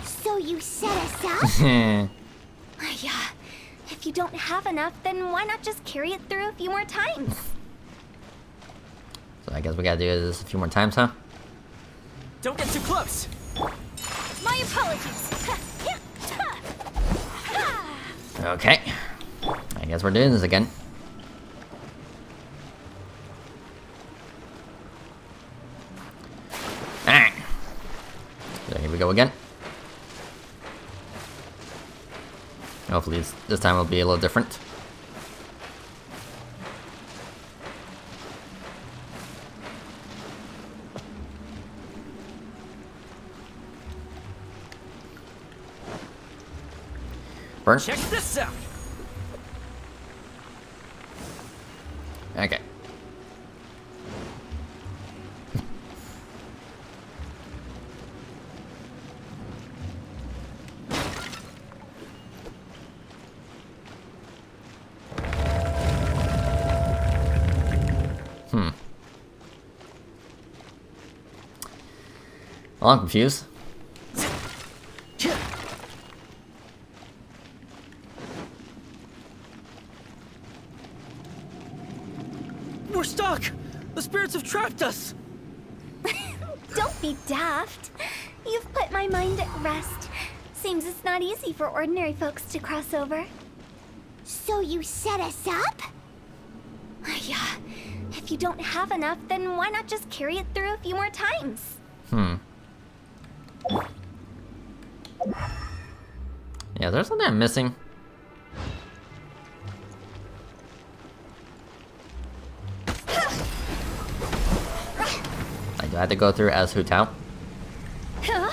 So you set us up? Yeah. If you don't have enough, then why not just carry it through a few more times? So I guess we gotta do this a few more times, huh? Don't get too close! My apologies. Okay. I guess we're doing this again. Alright. So here we go again. Hopefully this time will be a little different. Burn. Check this out. Okay. Well, I'm confused. We're stuck! The spirits have trapped us! Don't be daft. You've put my mind at rest. Seems it's not easy for ordinary folks to cross over. So you set us up? Yeah. If you don't have enough, then why not just carry it through a few more times? Yeah, there's something I'm missing. Like, do I have to go through as Hu Tao? Huh?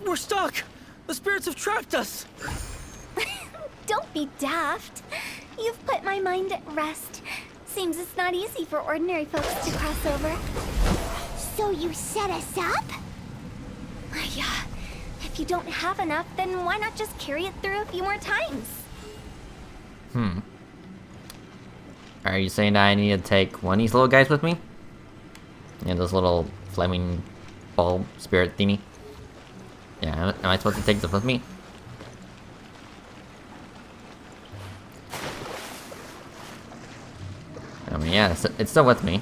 We're stuck! The spirits have trapped us! Don't be daft. You've put my mind at rest. Seems it's not easy for ordinary folks to cross over. So you set us up? Yeah. If you don't have enough, then why not just carry it through a few more times? Are you saying that I need to take one of these little guys with me? Yeah, those little flaming ball spirit thingy. Yeah, am I supposed to take this with me? I mean, yeah, it's still with me.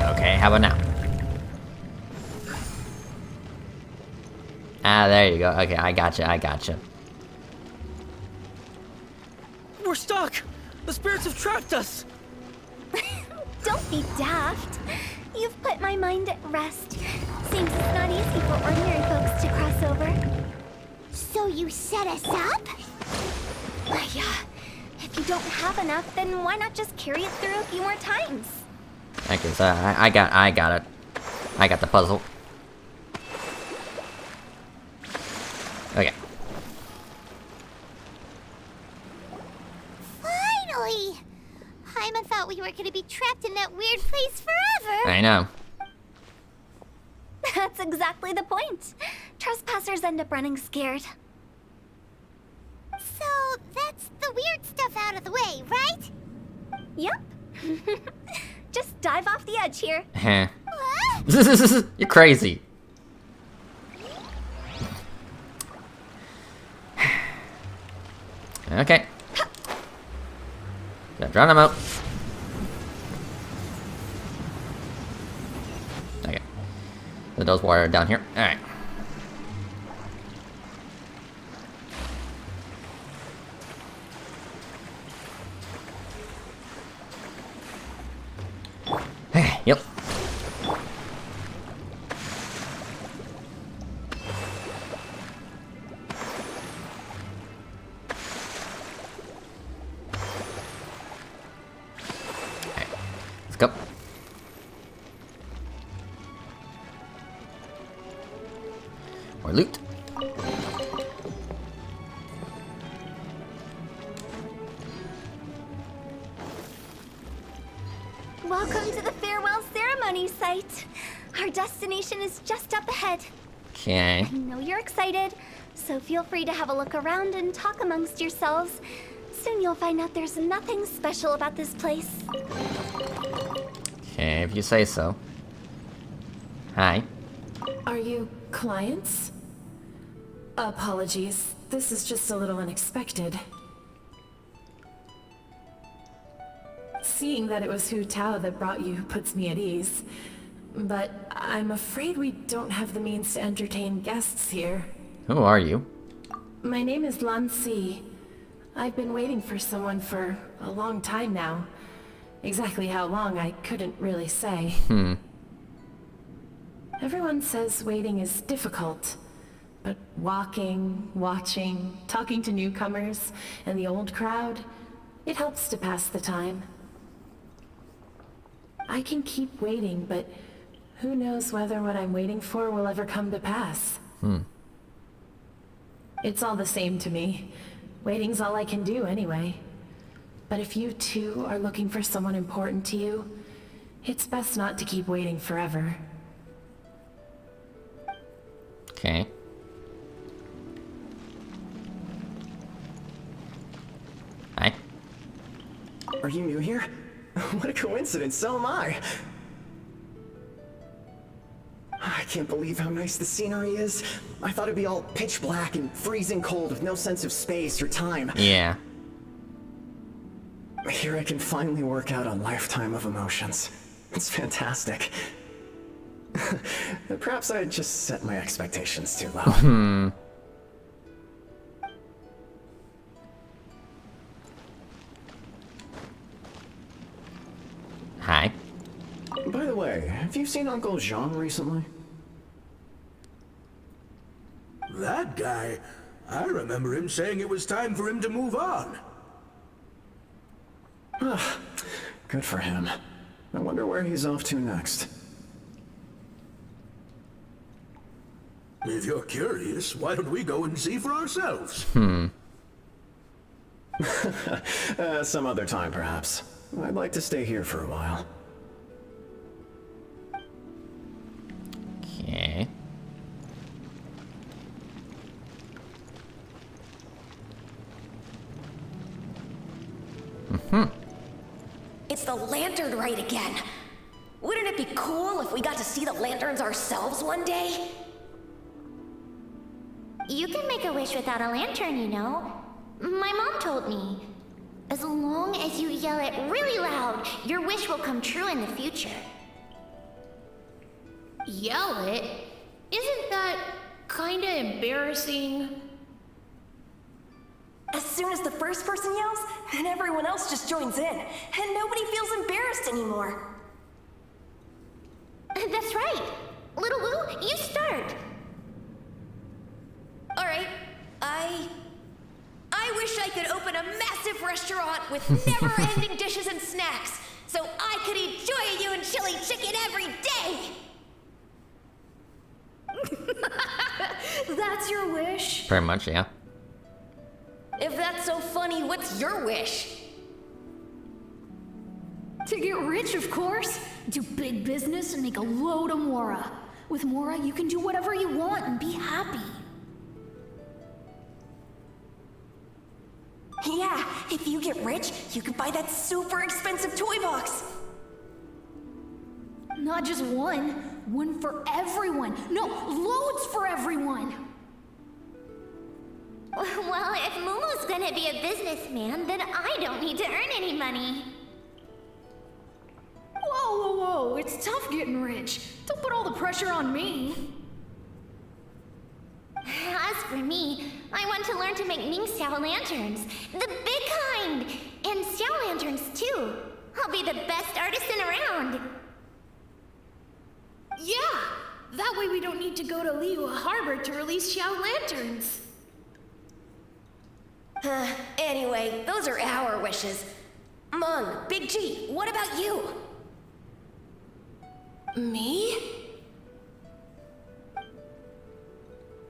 Okay, how about now? Ah, there you go. Okay, I gotcha. We're stuck! The spirits have trapped us! Don't be daft. You've put my mind at rest. Seems it's not easy for ordinary folks to cross over. So you set us up? Yeah. If you don't have enough, then why not just carry it through a few more times? Okay, so I got it. I got the puzzle. Okay. Finally! Paimon thought we were gonna be trapped in that weird place forever. I know. That's exactly the point. Trespassers end up running scared. So that's the weird stuff out of the way, right? Yep. Just dive off the edge here. Heh. What? You're crazy. Okay. Gotta drown him out. Okay. Those wire down here. Alright. Yep. Okay. Let's go. More loot. Welcome to the farewell ceremony site. Our destination is just up ahead. Okay. I know you're excited, so feel free to have a look around and talk amongst yourselves. Soon you'll find out there's nothing special about this place. Okay, if you say so. Hi. Are you clients? Apologies. This is just a little unexpected. Seeing that it was Hu Tao that brought you puts me at ease. But I'm afraid we don't have the means to entertain guests here. Who are you? My name is Lan Si. I've been waiting for someone for a long time now. Exactly how long, I couldn't really say. Everyone says waiting is difficult. But walking, watching, talking to newcomers, and the old crowd, it helps to pass the time. I can keep waiting, but who knows whether what I'm waiting for will ever come to pass. It's all the same to me. Waiting's all I can do anyway. But if you too are looking for someone important to you, it's best not to keep waiting forever. Okay. Hi. Are you new here? What a coincidence, so am I! I can't believe how nice the scenery is. I thought it'd be all pitch black and freezing cold with no sense of space or time. Yeah. Here I can finally work out a lifetime of emotions. It's fantastic. Perhaps I just set my expectations too low. Hi. By the way, have you seen Uncle Jean recently? That guy? I remember him saying it was time for him to move on. Good for him. I wonder where he's off to next. If you're curious, why don't we go and see for ourselves? Some other time, perhaps. I'd like to stay here for a while. Okay. It's the lantern rite again. Wouldn't it be cool if we got to see the lanterns ourselves one day? You can make a wish without a lantern, you know. My mom told me. As long as you yell it really loud, your wish will come true in the future. Yell it? Isn't that kinda embarrassing? As soon as the first person yells, then everyone else just joins in, and nobody feels embarrassed anymore. That's right. Little Wu, you start. Alright, I wish I could open a massive restaurant with never-ending dishes and snacks, so I could eat Joy and chili chicken every day! That's your wish? Pretty much, yeah. If that's so funny, what's your wish? To get rich, of course. Do big business and make a load of Mora. With Mora, you can do whatever you want and be happy. Yeah, if you get rich, you can buy that super expensive toy box. Not just one. One for everyone. No, loads for everyone. Well, if Momo's gonna be a businessman, then I don't need to earn any money. Whoa, whoa, whoa. It's tough getting rich. Don't put all the pressure on me. As for me, I want to learn to make Ming Xiao lanterns. The big kind! And Xiao lanterns, too. I'll be the best artisan around. Yeah! That way we don't need to go to Liyue Harbor to release Xiao lanterns. Anyway, those are our wishes. Mung, Big G, what about you? Me?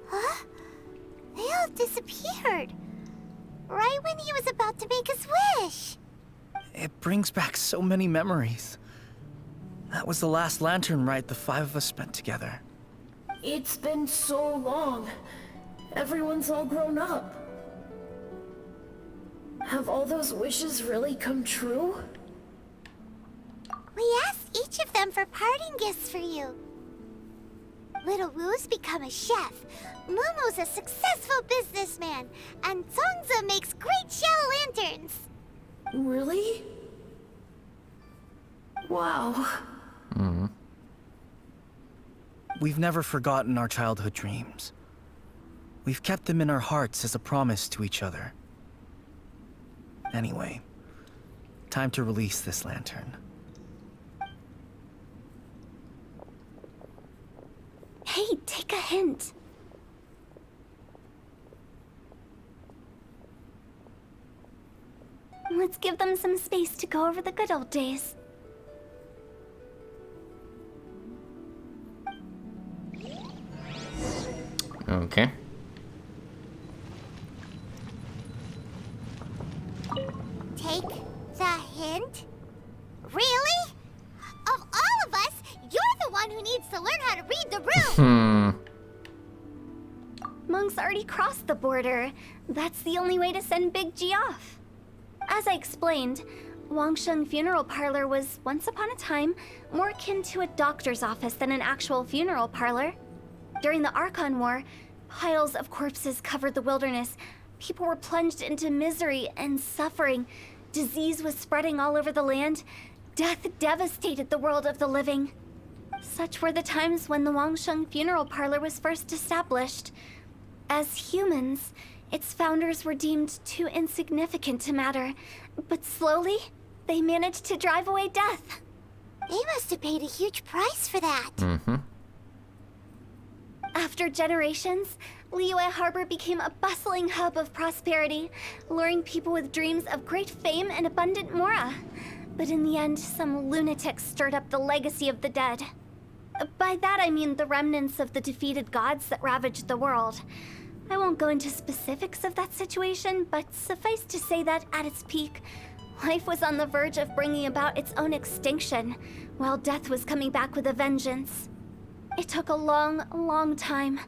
Huh? They all disappeared. Right when he was about to make his wish. It brings back so many memories. That was the last lantern ride the 5 of us spent together. It's been so long. Everyone's all grown up. Have all those wishes really come true? We asked each of them for parting gifts for you. Little Wu's become a chef, Momo's a successful businessman, and Zongza makes great Xiao lanterns. Really? Wow. We've never forgotten our childhood dreams. We've kept them in our hearts as a promise to each other. Anyway, time to release this lantern. Hey, take a hint. Let's give them some space to go over the good old days. Okay. Take the hint? Really? Of all of us, you're the one who needs to learn how to read the room! Monk's already crossed the border. That's the only way to send Big G off. As I explained, Wangsheng Funeral Parlor was, once upon a time, more akin to a doctor's office than an actual funeral parlor. During the Archon War, piles of corpses covered the wilderness. People were plunged into misery and suffering. Disease was spreading all over the land. Death devastated the world of the living. Such were the times when the Wangsheng Funeral Parlor was first established. As humans, its founders were deemed too insignificant to matter, but slowly, they managed to drive away death. They must have paid a huge price for that. After generations, Liyue Harbor became a bustling hub of prosperity, luring people with dreams of great fame and abundant mora. But in the end, some lunatics stirred up the legacy of the dead. By that I mean the remnants of the defeated gods that ravaged the world. I won't go into specifics of that situation, but suffice to say that at its peak, life was on the verge of bringing about its own extinction, while death was coming back with a vengeance. It took a long, long time,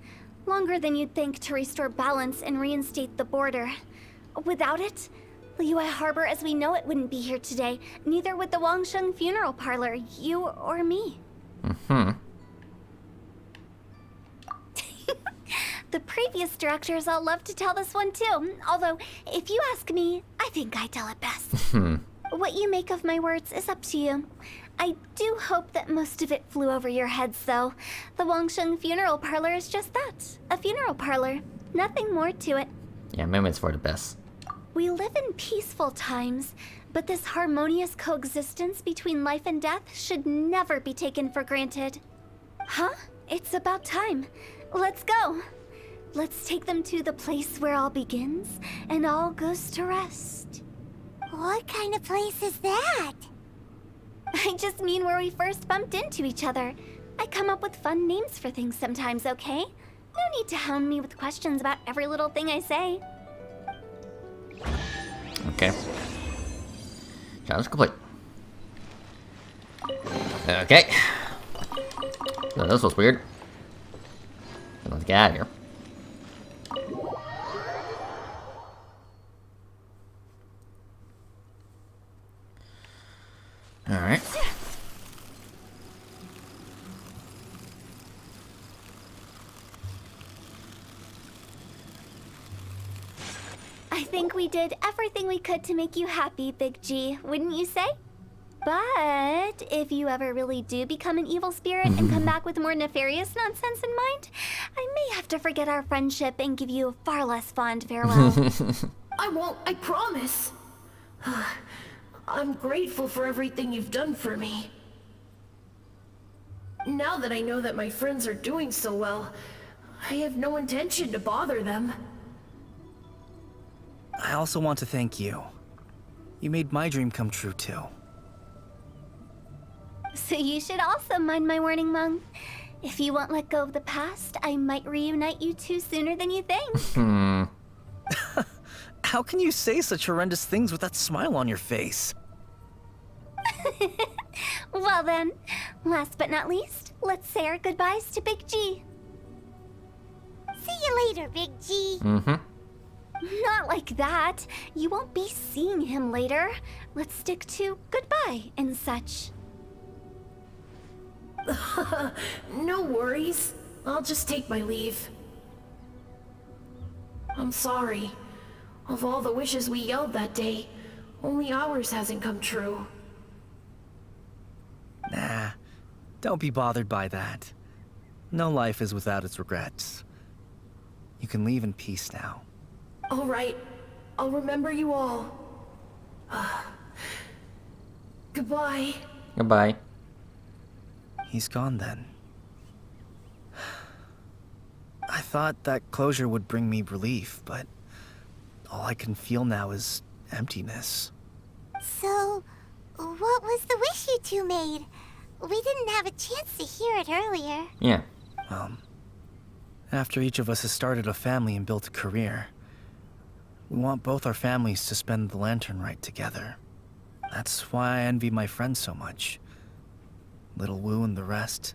longer than you'd think, to restore balance and reinstate the border. Without it, Liyue Harbor as we know it wouldn't be here today, neither would the Wangsheng Funeral Parlor, you or me. The previous directors all love to tell this one too, although, if you ask me, I think I tell it best. What you make of my words is up to you. I do hope that most of it flew over your heads, though. The Wangsheng Funeral Parlor is just that, a funeral parlor. Nothing more to it. Yeah, maybe it's for the best. We live in peaceful times, but this harmonious coexistence between life and death should never be taken for granted. Huh? It's about time. Let's go. Let's take them to the place where all begins and all goes to rest. What kind of place is that? I just mean where we first bumped into each other. I come up with fun names for things sometimes, okay? No need to hound me with questions about every little thing I say. Okay. Challenge complete. Okay. So this was weird. Let's get out of here. Alright. I think we did everything we could to make you happy, Big G, wouldn't you say? But if you ever really do become an evil spirit and come back with more nefarious nonsense in mind, I may have to forget our friendship and give you a far less fond farewell. I won't, I promise. I'm grateful for everything you've done for me. Now that I know that my friends are doing so well, I have no intention to bother them. I also want to thank you. You made my dream come true too. So you should also mind my warning, Mung. If you won't let go of the past, I might reunite you two sooner than you think. How can you say such horrendous things with that smile on your face? Well then, last but not least, let's say our goodbyes to Big G. See you later, Big G. Not like that. You won't be seeing him later. Let's stick to goodbye and such. No worries. I'll just take my leave. I'm sorry. Of all the wishes we yelled that day, only ours hasn't come true. Nah, don't be bothered by that. No life is without its regrets. You can leave in peace now. All right. I'll remember you all. Goodbye. Goodbye. He's gone then. I thought that closure would bring me relief, but all I can feel now is emptiness. So, what was the wish you two made? We didn't have a chance to hear it earlier. Yeah. After each of us has started a family and built a career, we want both our families to spend the Lantern Rite together. That's why I envy my friends so much. Little Wu and the rest,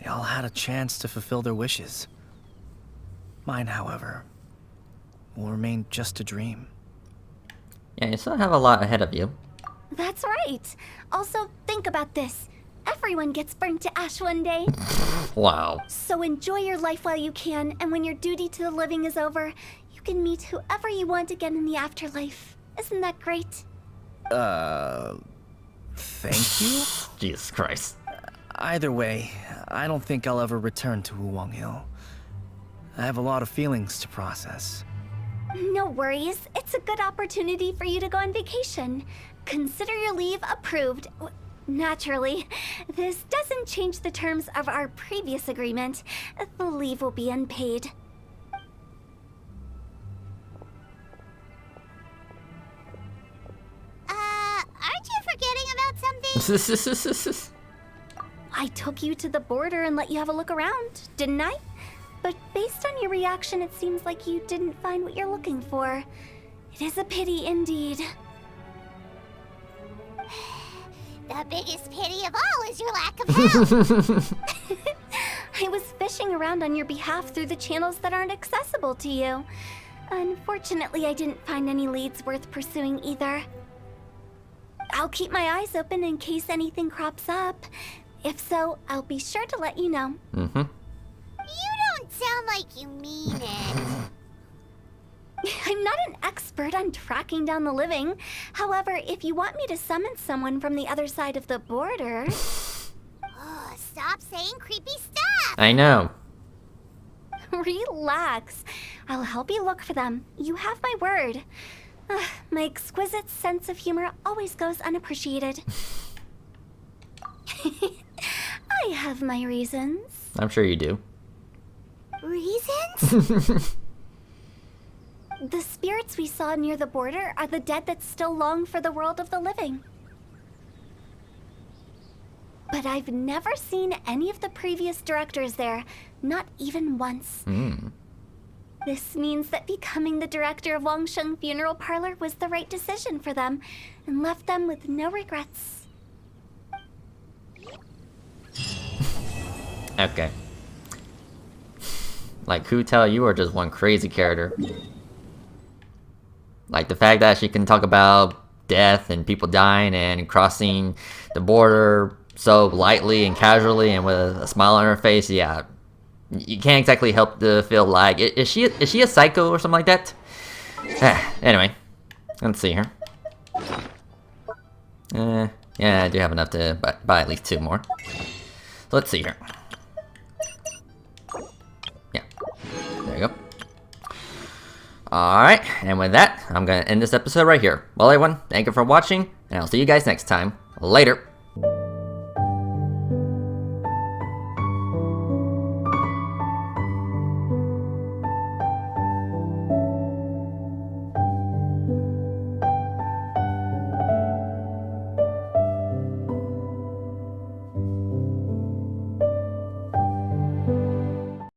they all had a chance to fulfill their wishes. Mine, however, will remain just a dream. Yeah, you still have a lot ahead of you. That's right. Also, think about this. Everyone gets burnt to ash one day. Wow. So enjoy your life while you can, and when your duty to the living is over, you can meet whoever you want again in the afterlife. Isn't that great? Thank you? Jesus Christ. Either way, I don't think I'll ever return to Wulong Hill. I have a lot of feelings to process. No worries. It's a good opportunity for you to go on vacation. Consider your leave approved. Naturally, this doesn't change the terms of our previous agreement. The leave will be unpaid. Aren't you forgetting about something? I took you to the border and let you have a look around, didn't I? But based on your reaction, it seems like you didn't find what you're looking for. It is a pity indeed. The biggest pity of all is your lack of help. I was fishing around on your behalf through the channels that aren't accessible to you. Unfortunately, I didn't find any leads worth pursuing either. I'll keep my eyes open in case anything crops up. If so, I'll be sure to let you know. You don't sound like you mean it. I'm not an expert on tracking down the living. However, if you want me to summon someone from the other side of the border... Oh, stop saying creepy stuff! I know. Relax. I'll help you look for them. You have my word. My exquisite sense of humor always goes unappreciated. I have my reasons. I'm sure you do. Reasons? The spirits we saw near the border are the dead that still long for the world of the living. But I've never seen any of the previous directors there, not even once. This means that becoming the director of Wangsheng Funeral Parlor was the right decision for them, and left them with no regrets. Okay. Like, Hu Tao, you are just one crazy character. Like, the fact that she can talk about death and people dying and crossing the border so lightly and casually and with a smile on her face, yeah. You can't exactly help to feel like... Is she a psycho or something like that? Anyway, let's see here. Yeah, I do have enough to buy at least 2 more. So let's see here. Yeah, there you go. Alright, and with that, I'm going to end this episode right here. Well, everyone, thank you for watching, and I'll see you guys next time. Later!